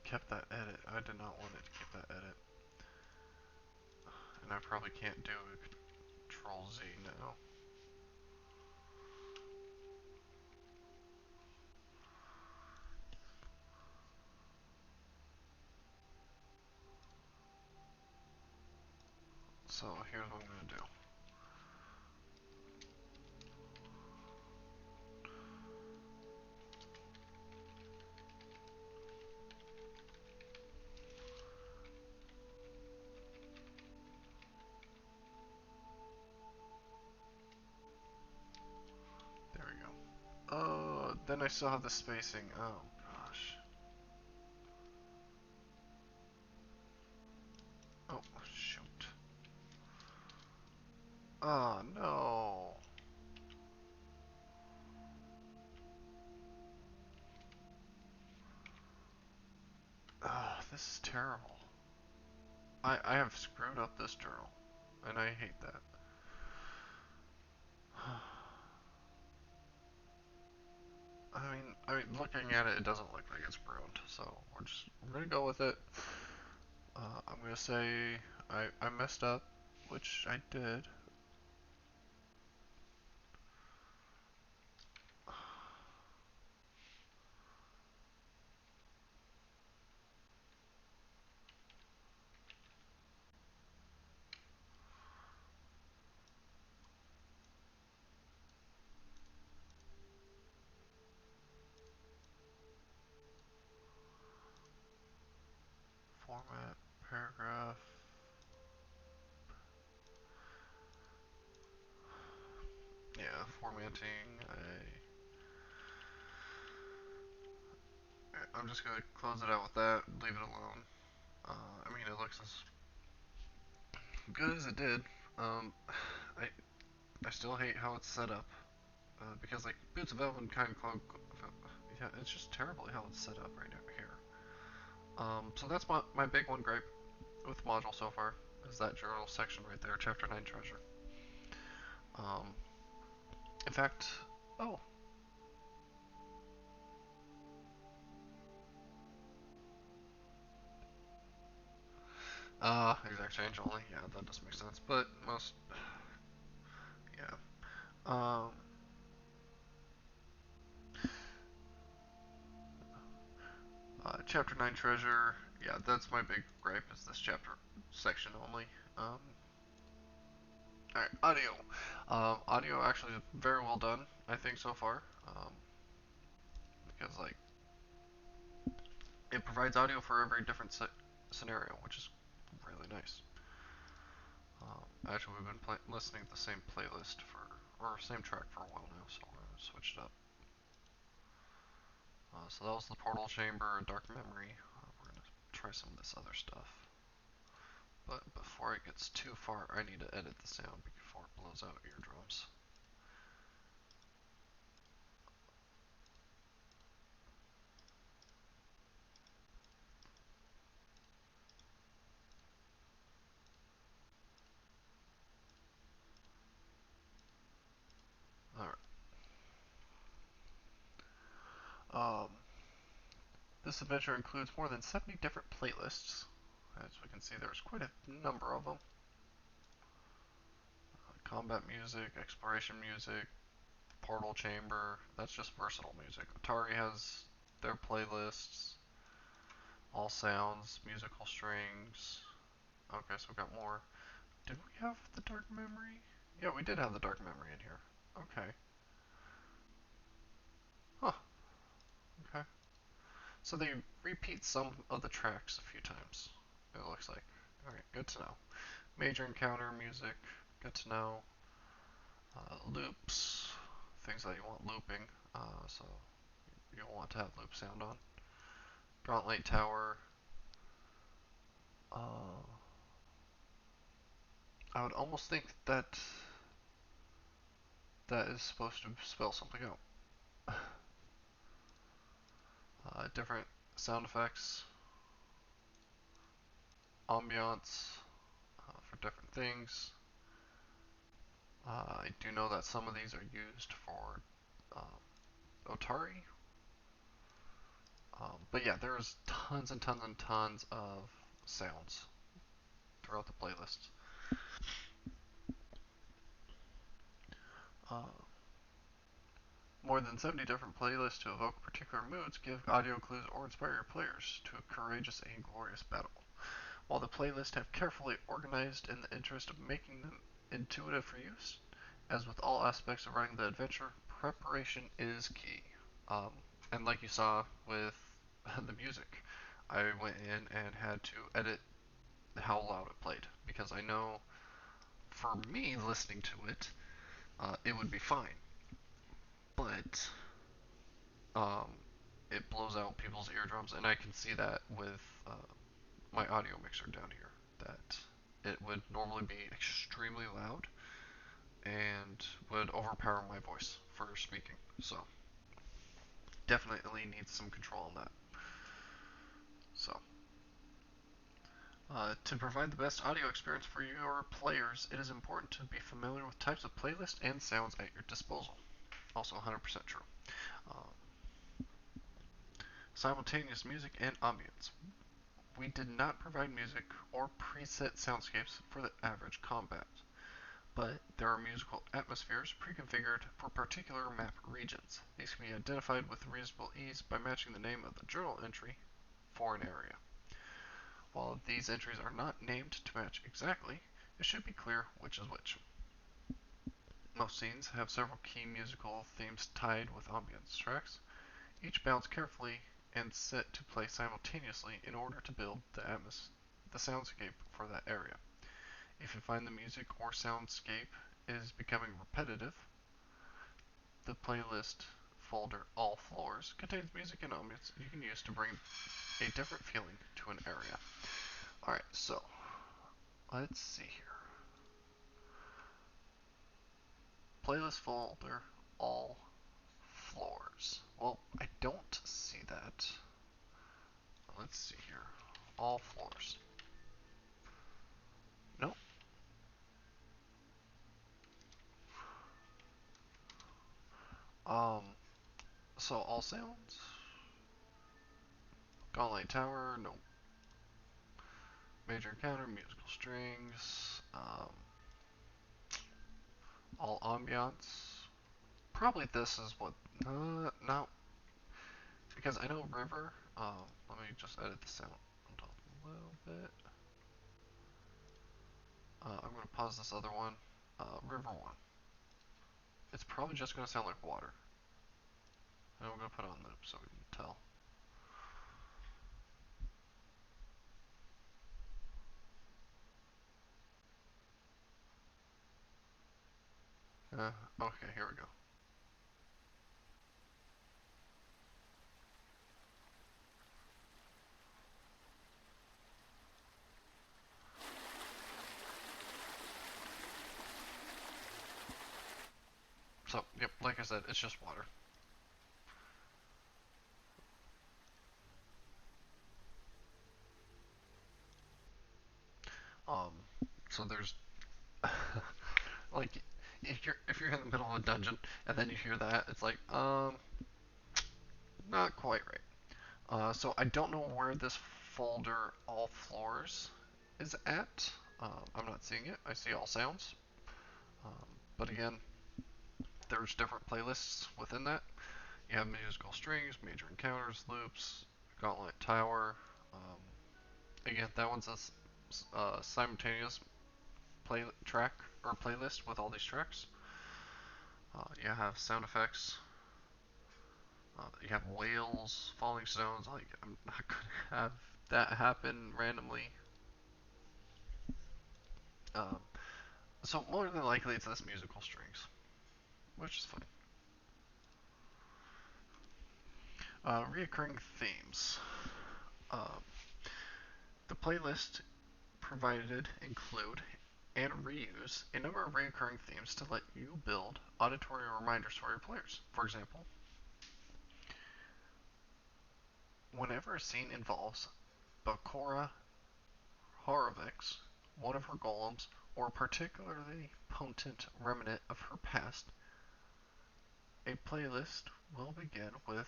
kept that edit. I did not want it to keep that edit, and I probably can't do a Control Z now. So here's what I'm gonna do. There we go. Then I still have the spacing. Oh gosh. Oh shoot. Oh no. This is terrible. I have screwed up this journal, and I hate that. I mean, looking at it, it doesn't look like it's ruined, so we're gonna go with it. I'm gonna say I messed up, which I did. Format, paragraph. Yeah, formatting. I'm just gonna close it out with that. Leave it alone. I mean, it looks as good as it did. Um, I I still hate how it's set up. Because like Boots of Elven kind of cloak, yeah, it's just terribly how it's set up right here. So that's my big one gripe with module so far is that journal section right there, Chapter 9 Treasure. Um, in fact, oh, exact change only. Yeah, that does make sense. But most, yeah. Um, Chapter 9 Treasure. Yeah, that's my big gripe is this chapter section only. Um, Alright, audio. Audio actually is very well done, I think, so far. Because, like, it provides audio for every different scenario, which is really nice. Actually, we've been listening to the same playlist or same track for a while now, so we're gonna switch it up. So that was the Portal Chamber, Dark Memory. We're gonna try some of this other stuff. But before it gets too far, I need to edit the sound before it blows out eardrums. This adventure includes more than 70 different playlists. As we can see, there's quite a number of them. Combat music, exploration music, portal chamber. That's just versatile music. Atari has their playlists. All sounds, musical strings. Okay, so we got more. Did we have the dark memory? Yeah, we did have the dark memory in here. Okay. Huh. Okay. So they repeat some of the tracks a few times, it looks like. Alright, good to know. Major encounter music, good to know. Loops, things that you want looping, so you'll want to have loop sound on. Gauntlet Tower. I would almost think that that is supposed to spell something out. Different sound effects, ambiance for different things. I do know that some of these are used for Otari. But yeah, there's tons and tons and tons of sounds throughout the playlist. Uh, More than 70 different playlists to evoke particular moods give audio clues or inspire your players to a courageous and glorious battle. While the playlists have carefully organized in the interest of making them intuitive for use, as with all aspects of running the adventure, preparation is key. Um, and like you saw with the music, I went in and had to edit how loud it played because I know for me listening to it, it would be fine, but um, it blows out people's eardrums, and I can see that with my audio mixer down here. That it would normally be extremely loud and would overpower my voice for speaking. So definitely needs some control on that. So to provide the best audio experience for your players, it is important to be familiar with types of playlists and sounds at your disposal. Also 100% true. Um, Simultaneous music and ambience. We did not provide music or preset soundscapes for the average combat, but there are musical atmospheres pre-configured for particular map regions. These can be identified with reasonable ease by matching the name of the journal entry for an area. While these entries are not named to match exactly, it should be clear which is which. Most scenes have several key musical themes tied with ambience tracks, each balanced carefully and set to play simultaneously in order to build the soundscape for that area. If you find the music or soundscape is becoming repetitive, the playlist folder All Floors contains music and ambience you can use to bring a different feeling to an area. Alright, so let's see here. Playlist folder All Floors. Well, I don't see that. Let's see here. All floors. Nope. Um, so all sounds. Gauntlet Tower, nope. Major encounter, musical strings. All ambiance. Probably this is what. No, because I know River. Let me just edit this out a little bit. I'm gonna pause this other one. River one. It's probably just gonna sound like water. And I'm gonna put it on loop so we can tell. Okay, here we go. So, yep, like I said, it's just water. Um, so there's like if you're in the middle of a dungeon and then you hear that, it's like not quite right. So I don't know where this folder all floors is at. I'm not seeing it. I see all sounds. Um, but again, there's different playlists within that. You have musical strings, major encounters, loops, Gauntlet Tower. Um, Again, that one's a simultaneous play track or playlist with all these tracks. You have sound effects. You have whales, falling stones. Like I'm not gonna have that happen randomly. Um, so more than likely, it's this musical strings, which is fine. Reoccurring themes. Um, the playlist provided include and reuse a number of recurring themes to let you build auditory reminders for your players. For example, whenever a scene involves Bakura Horovix, one of her golems, or a particularly potent remnant of her past, a playlist will begin with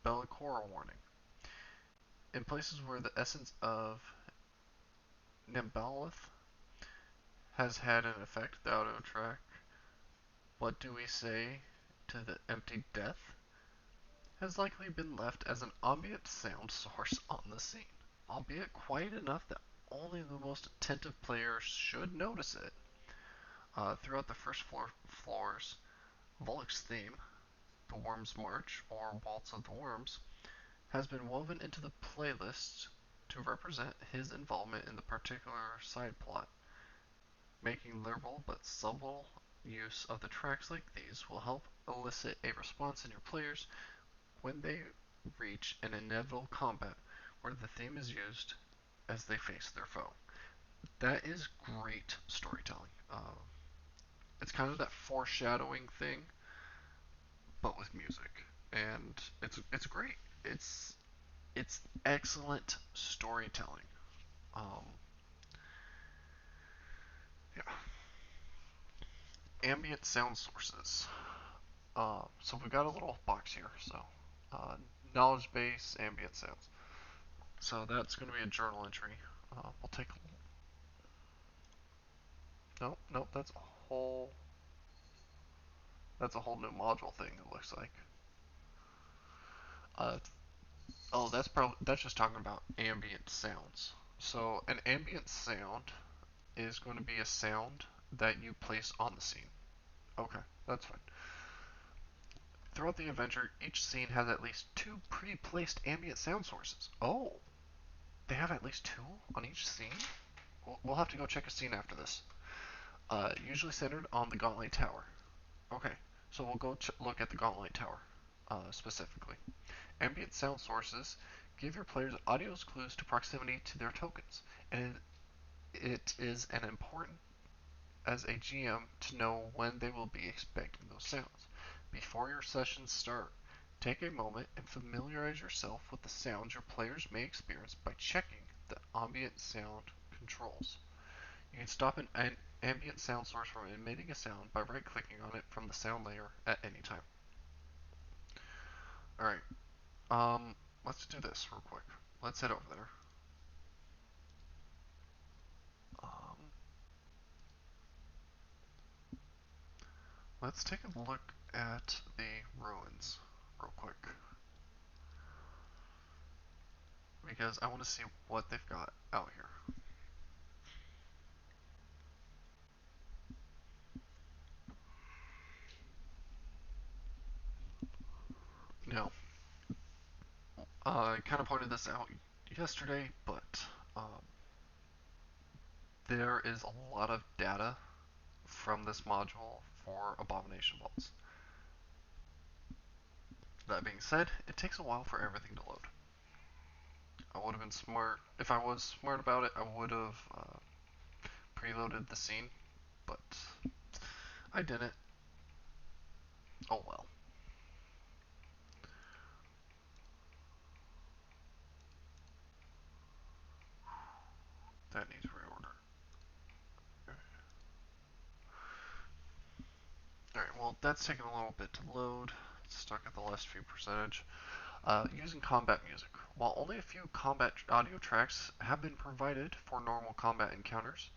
Bellicora warning. In places where the essence of Nimbalith has had an effect, the auto track, What Do We Say to the Empty Death, has likely been left as an ambient sound source on the scene, albeit quiet enough that only the most attentive players should notice it. Throughout the first floors, Volek's theme, The Worm's March, or Waltz of the Worms, has been woven into the playlist to represent his involvement in the particular side plot. Making liberal but subtle use of the tracks like these will help elicit a response in your players when they reach an inevitable combat where the theme is used as they face their foe. That is great storytelling. It's kind of that foreshadowing thing, but with music, and it's great. It's excellent storytelling. Um, yeah, ambient sound sources. So we've got a little box here. So uh, knowledge base, ambient sounds. So that's going to be a journal entry. We'll take. Nope, nope. Whole. That's a whole new module thing. It looks like. Uh, oh, that's just talking about ambient sounds. So an ambient sound is going to be a sound that you place on the scene. Okay, that's fine. Throughout the adventure, each scene has at least two pre-placed ambient sound sources. Oh, they have at least two on each scene? We'll have to go check a scene after this. Usually centered on the Gauntlet Tower. Okay, so we'll go look at the Gauntlet Tower specifically. Ambient sound sources give your players audio clues to proximity to their tokens, and it is an important as a GM to know when they will be expecting those sounds. Before your sessions start, take a moment and familiarize yourself with the sounds your players may experience by checking the ambient sound controls. You can stop an ambient sound source from emitting a sound by right-clicking on it from the sound layer at any time. Alright, let's do this real quick. Let's head over there. Um, let's take a look at the ruins real quick. Because I want to see what they've got out here. Now, I kind of pointed this out yesterday, but there is a lot of data from this module for Abomination Vaults. That being said, it takes a while for everything to load. I would have been smart. If I was smart about it, I would have preloaded the scene, but I didn't. Oh well. That needs reorder. Alright, well, that's taking a little bit to load. It's stuck at the last few percentage. Using combat music. While only a few combat audio tracks have been provided for normal combat encounters,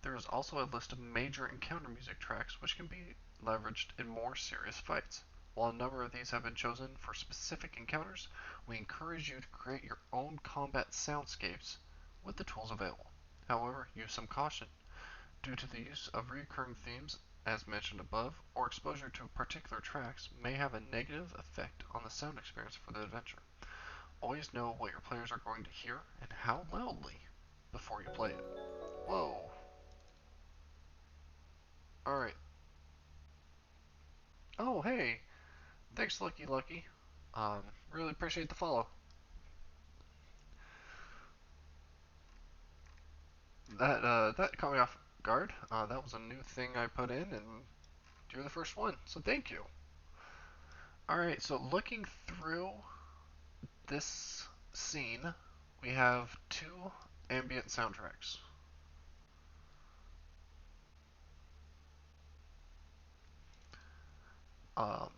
there is also a list of major encounter music tracks which can be leveraged in more serious fights. While a number of these have been chosen for specific encounters, we encourage you to create your own combat soundscapes with the tools available. However, use some caution. Due to the use of recurring themes, as mentioned above, or exposure to particular tracks may have a negative effect on the sound experience for the adventure. Always know what your players are going to hear and how loudly before you play it. Whoa. Alright. Oh, hey. Thanks, Lucky Lucky. Really appreciate the follow. That caught me off guard. That was a new thing I put in, and you're the first one, so thank you. Alright, so looking through this scene, we have two ambient soundtracks. Um,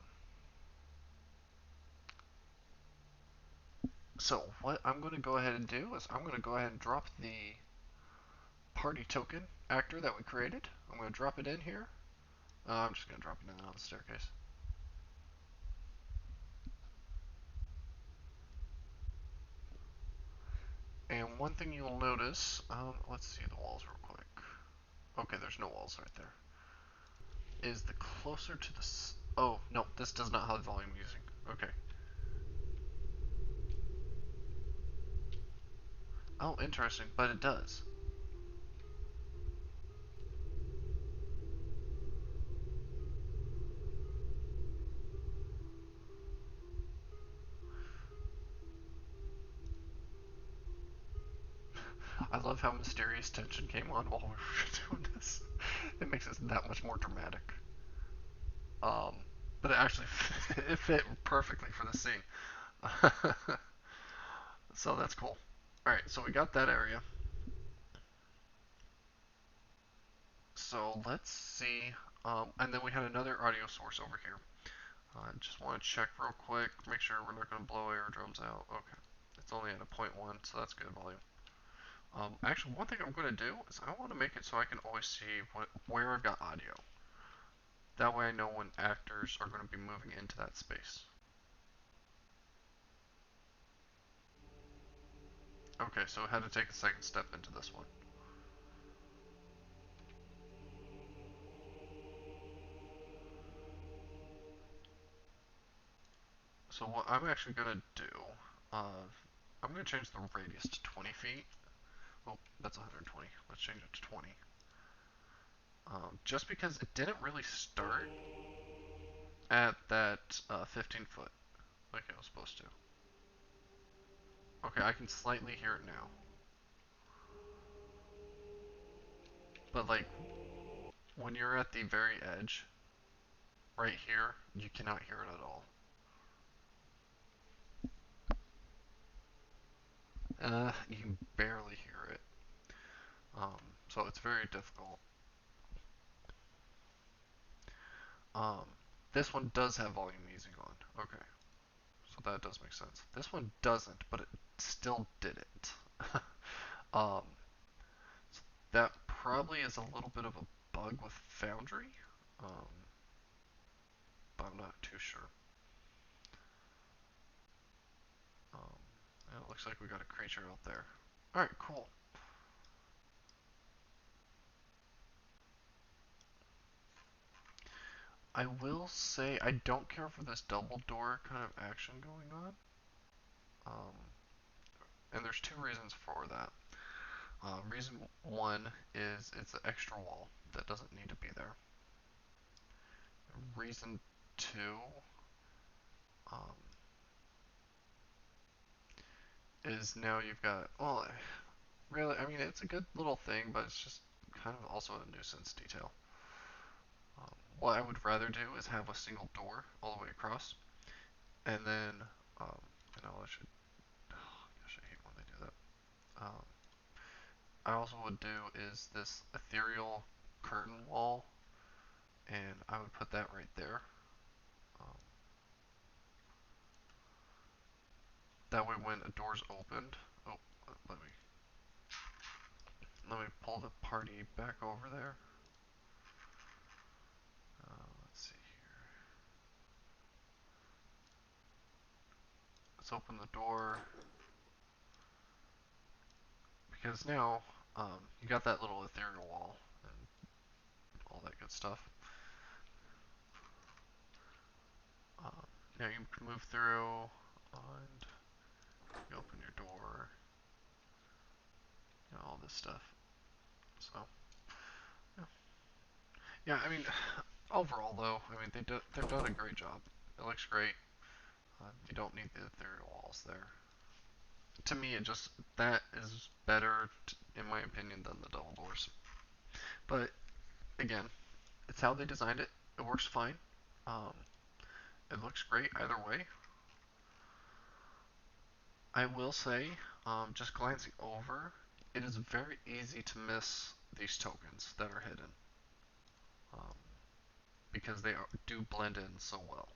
so what I'm going to go ahead and do is I'm going to go ahead and drop the party token actor that we created. I'm going to drop it in here. I'm just going to drop it in on the staircase. And one thing you'll notice, let's see the walls real quick. Okay, there's no walls right there. Is the closer to the... Oh, no, this does not have volume music. Okay. Oh, interesting, but it does. I love how mysterious tension came on while we were doing this. It makes it that much more dramatic. Um, but it actually it fit perfectly for the scene. So that's cool. Alright, so we got that area. So let's see. And then we had another audio source over here. I just want to check real quick, make sure we're not going to blow drums out. Okay. It's only at a 0.1, so that's good volume. Actually, one thing I'm going to do is I want to make it so I can always see where I've got audio. That way I know when actors are going to be moving into that space. Okay, so I had to take a second step into this one. So what I'm actually going to do, I'm going to change the radius to 20 feet. Well, that's 120. Let's change it to 20. Just because it didn't really start at that 15 foot like it was supposed to. Okay, I can slightly hear it now. But like, when you're at the very edge, right here, you cannot hear it at all. You can barely hear it. So it's very difficult. Um, this one does have volume music on. Okay, so that does make sense. This one doesn't, but it still did it. um, so that probably is a little bit of a bug with Foundry, um, but I'm not too sure. Um, it looks like we got a creature out there. Alright, cool. I will say I don't care for this double door kind of action going on. Um, and there's two reasons for that. Reason one is it's an extra wall that doesn't need to be there. Reason two um, is now you've got, well, really, I mean, it's a good little thing, but it's just kind of also a nuisance detail. What I would rather do is have a single door all the way across, and then, um, and I should, oh, gosh, I hate when they do that. I also would do is this ethereal curtain wall, and I would put that right there. Um, That way, when a door's opened, oh, let me pull the party back over there. Let's see here. Let's open the door because now you got that little ethereal wall and all that good stuff. Now you can move through and you open your door, all this stuff. So, yeah. Yeah, I mean, overall though, I mean they've done a great job. It looks great. You don't need the ethereal walls there. To me, it just that is better, in my opinion, than the double doors. But again, it's how they designed it. It works fine. Um, it looks great either way. I will say, just glancing over, it is very easy to miss these tokens that are hidden um, because do blend in so well.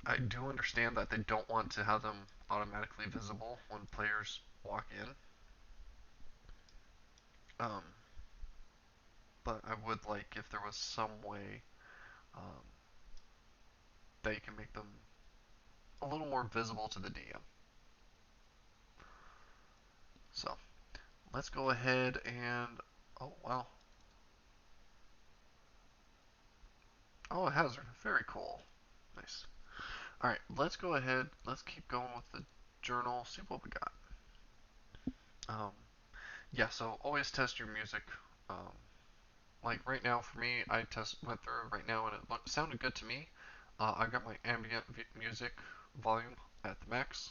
I do understand that they don't want to have them automatically visible when players walk in, um, but I would like if there was some way um, that you can make them a little more visible to the DM. So let's go ahead and oh wow, oh a hazard, very cool, nice. All right, let's go ahead. Let's keep going with the journal. See what we got. Um, yeah, so always test your music. Um, like right now for me, I went through right now and it sounded good to me. I got my ambient music volume at the max.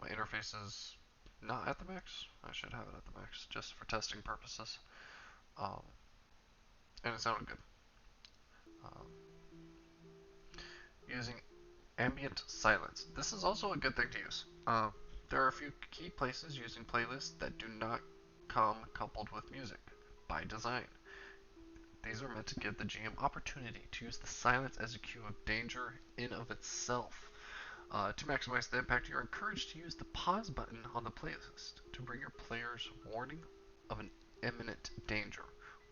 My interface is not at the max. I should have it at the max just for testing purposes. Um, and it sounded good. Um, using ambient silence. This is also a good thing to use. There are a few key places using playlists that do not come coupled with music by design. These are meant to give the GM opportunity to use the silence as a cue of danger in of itself. To maximize the impact, you're encouraged to use the pause button on the playlist to bring your players warning of an imminent danger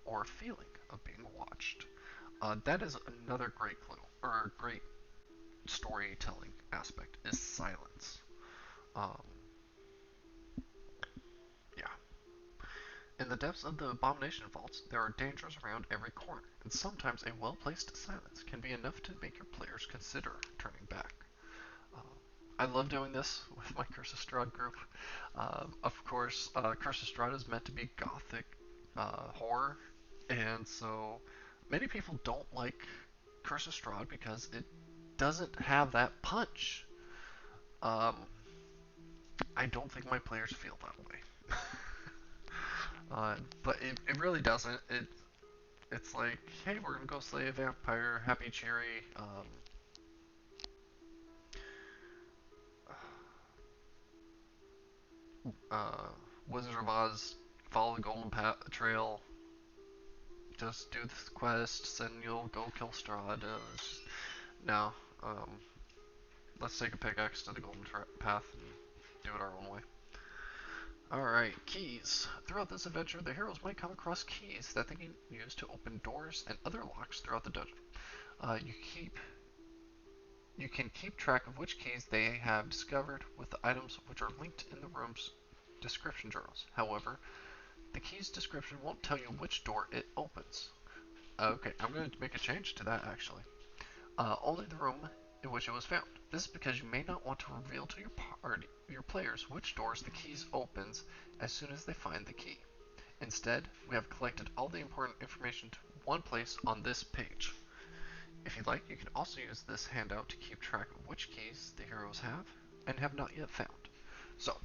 or a feeling of being watched. That is another great clue, or great storytelling aspect, is silence. Um, yeah. In the depths of the Abomination Vaults, there are dangers around every corner, and sometimes a well-placed silence can be enough to make your players consider turning back. Uh, I love doing this with my Curse of Strahd group. Of course, Curse of Strahd is meant to be gothic horror, and so many people don't like Curse of Strahd because it doesn't have that punch. Um, I don't think my players feel that way. But it really doesn't. It's like, hey, we're gonna go slay a vampire, happy, cheery. Uh, Wizard of Oz, follow the Golden Trail, just do the quests, and you'll go kill Strahd. No, um, let's take a pickaxe to the Golden Path and do it our own way. Alright, keys. Throughout this adventure, the heroes might come across keys that they can use to open doors and other locks throughout the dungeon. Uh, you keep You can keep track of which keys they have discovered with the items which are linked in the room's description journals. However, the key's description won't tell you which door it opens. Okay, I'm going to make a change to that actually. Only the room in which it was found. This is because you may not want to reveal to your players which doors the keys opens as soon as they find the key. Instead, we have collected all the important information to one place on this page. If you'd like, you can also use this handout to keep track of which keys the heroes have and have not yet found. So,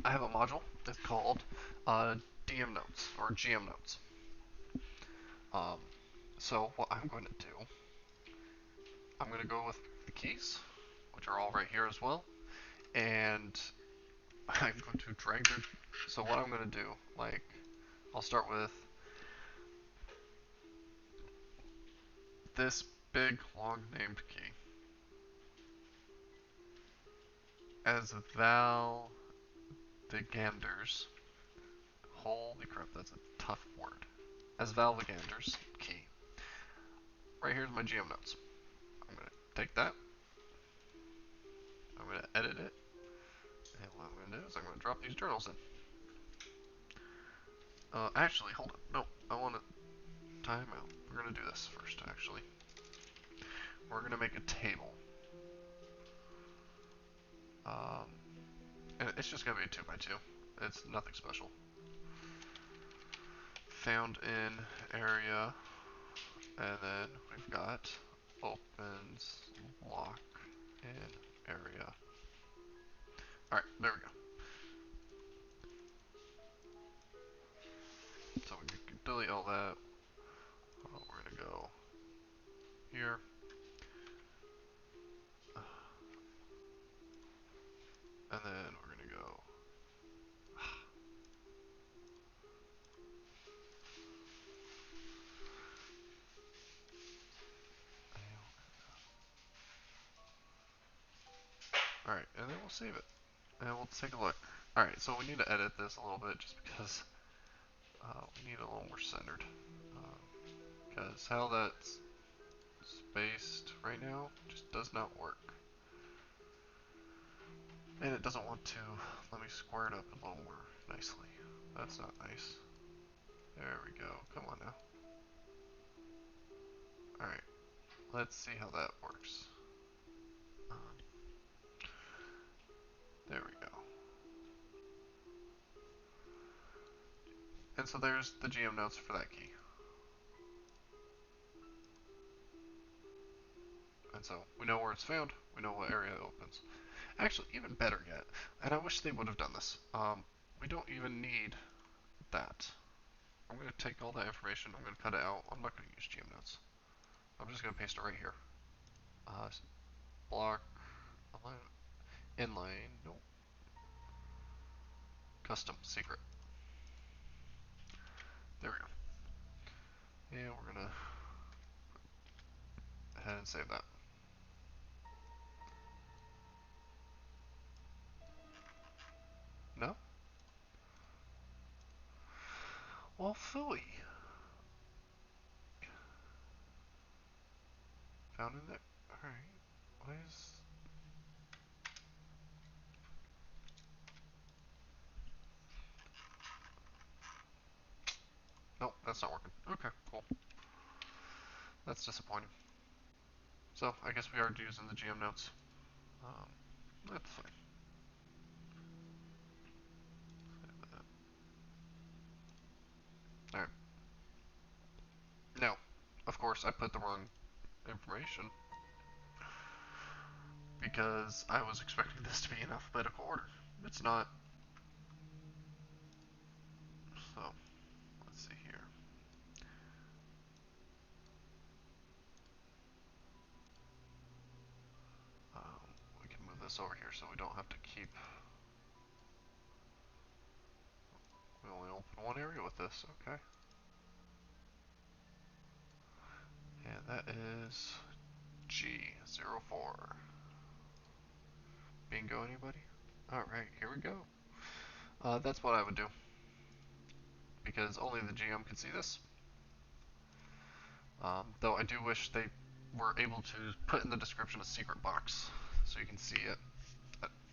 I have a module that's called DM Notes, or GM Notes. Um, so what I'm going to do, I'm going to go with the keys, which are all right here as well, and I'm going to drag their, so what I'm going to do, like, I'll start with this big, long named key. As Val the Ganders. Holy crap, that's a tough word. As Valvigander's key. Right here's my GM notes. I'm going to take that. I'm going to edit it. And what I'm going to do is I'm going to drop these journals in. Actually, hold on. No, I want to time out. We're going to do this first, actually. We're going to make a table. And it's just going to be a 2x2. It's nothing special. Found in area. And then we've got opens lock in area. Alright, there we go. So we can delete all that. We're gonna go here. And then we're gonna go. Alright, and then we'll save it. And we'll take a look. Alright, so we need to edit this a little bit just because we need it a little more centered. Because how that's spaced right now just does not work. And it doesn't want to let me square it up a little more nicely. That's not nice. There we go. Come on now. Alright, let's see how that works. There we go. And so there's the GM notes for that key. And so we know where it's found, we know what area it opens. Actually, even better yet, and I wish they would have done this, we don't even need that. I'm going to take all that information, I'm going to cut it out. I'm not going to use GM notes. I'm just going to paste it right here. Block, inline, nope. Custom, secret. There we go. And we're going to head and save that. No? Well, phooey. Found in there. Alright. Why is... Nope, that's not working. Okay, cool. That's disappointing. So, I guess we are using the GM notes. That's fine. Alright. Now, of course, I put the wrong information because I was expecting this to be in alphabetical order. It's not. So, let's see here. We can move this over here so we don't have to keep. We only open one area with this, okay. And that is G04. Bingo, anybody? Alright, here we go. That's what I would do. Because only the GM can see this. Though I do wish they were able to put in the description a secret box so you can see it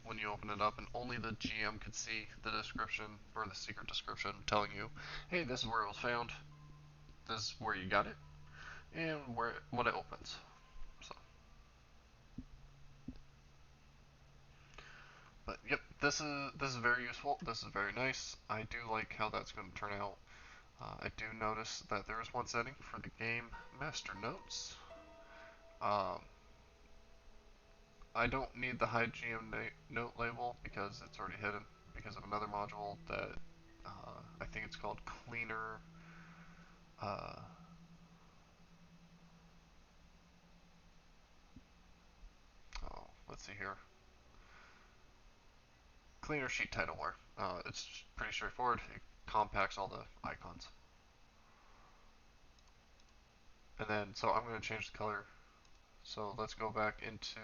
when you open it up, and only the GM could see the description or the secret description telling you, hey, this is where it was found, this is where you got it, and what it opens. So, but yep, this is very useful. This is very nice. I do like how that's going to turn out. I do notice that there is one setting for the game master notes. I don't need the hide GM note label because it's already hidden because of another module that I think it's called Cleaner. Uh, oh, let's see here. Cleaner sheet titleware. It's pretty straightforward. It compacts all the icons. And then, so I'm going to change the color. So let's go back into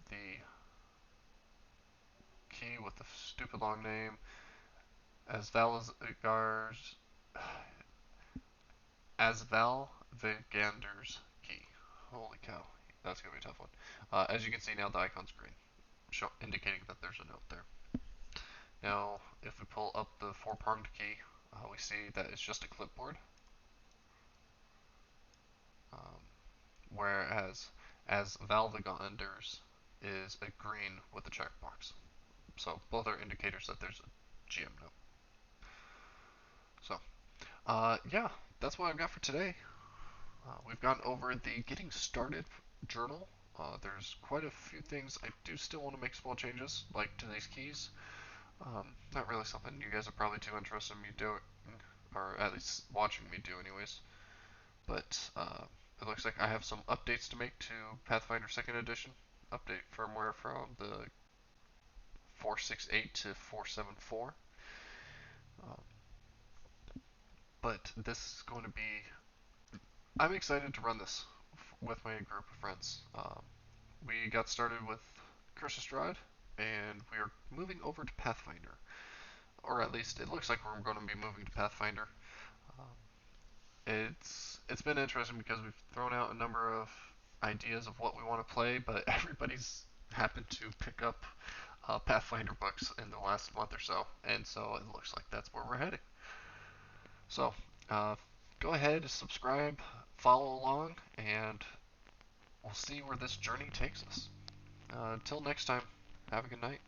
the key with the stupid long name as Valgar's as Val Vigander's key. Holy cow, that's gonna be a tough one. As you can see now, the icon's green, indicating that there's a note there. Now, if we pull up the four-pronged key, we see that it's just a clipboard, um, whereas as Val Vigander's is a green with a checkbox. So both are indicators that there's a GM note. So, yeah, that's what I've got for today. We've gone over the getting started journal. There's quite a few things I do still want to make small changes, like to these keys. Not really something you guys are probably too interested in me doing, or at least watching me do, anyways. But it looks like I have some updates to make to Pathfinder 2nd Edition. Update firmware from the 468 to 474. Um, but this is going to be. I'm excited to run this with my group of friends. We got started with Curse of Strahd, and we are moving over to Pathfinder. Or at least it looks like we're going to be moving to Pathfinder. Um, it's been interesting because we've thrown out a number of ideas of what we want to play, but everybody's happened to pick up Pathfinder books in the last month or so, and so it looks like that's where we're heading. So, uh, go ahead, subscribe, follow along, and we'll see where this journey takes us. Until next time, have a good night.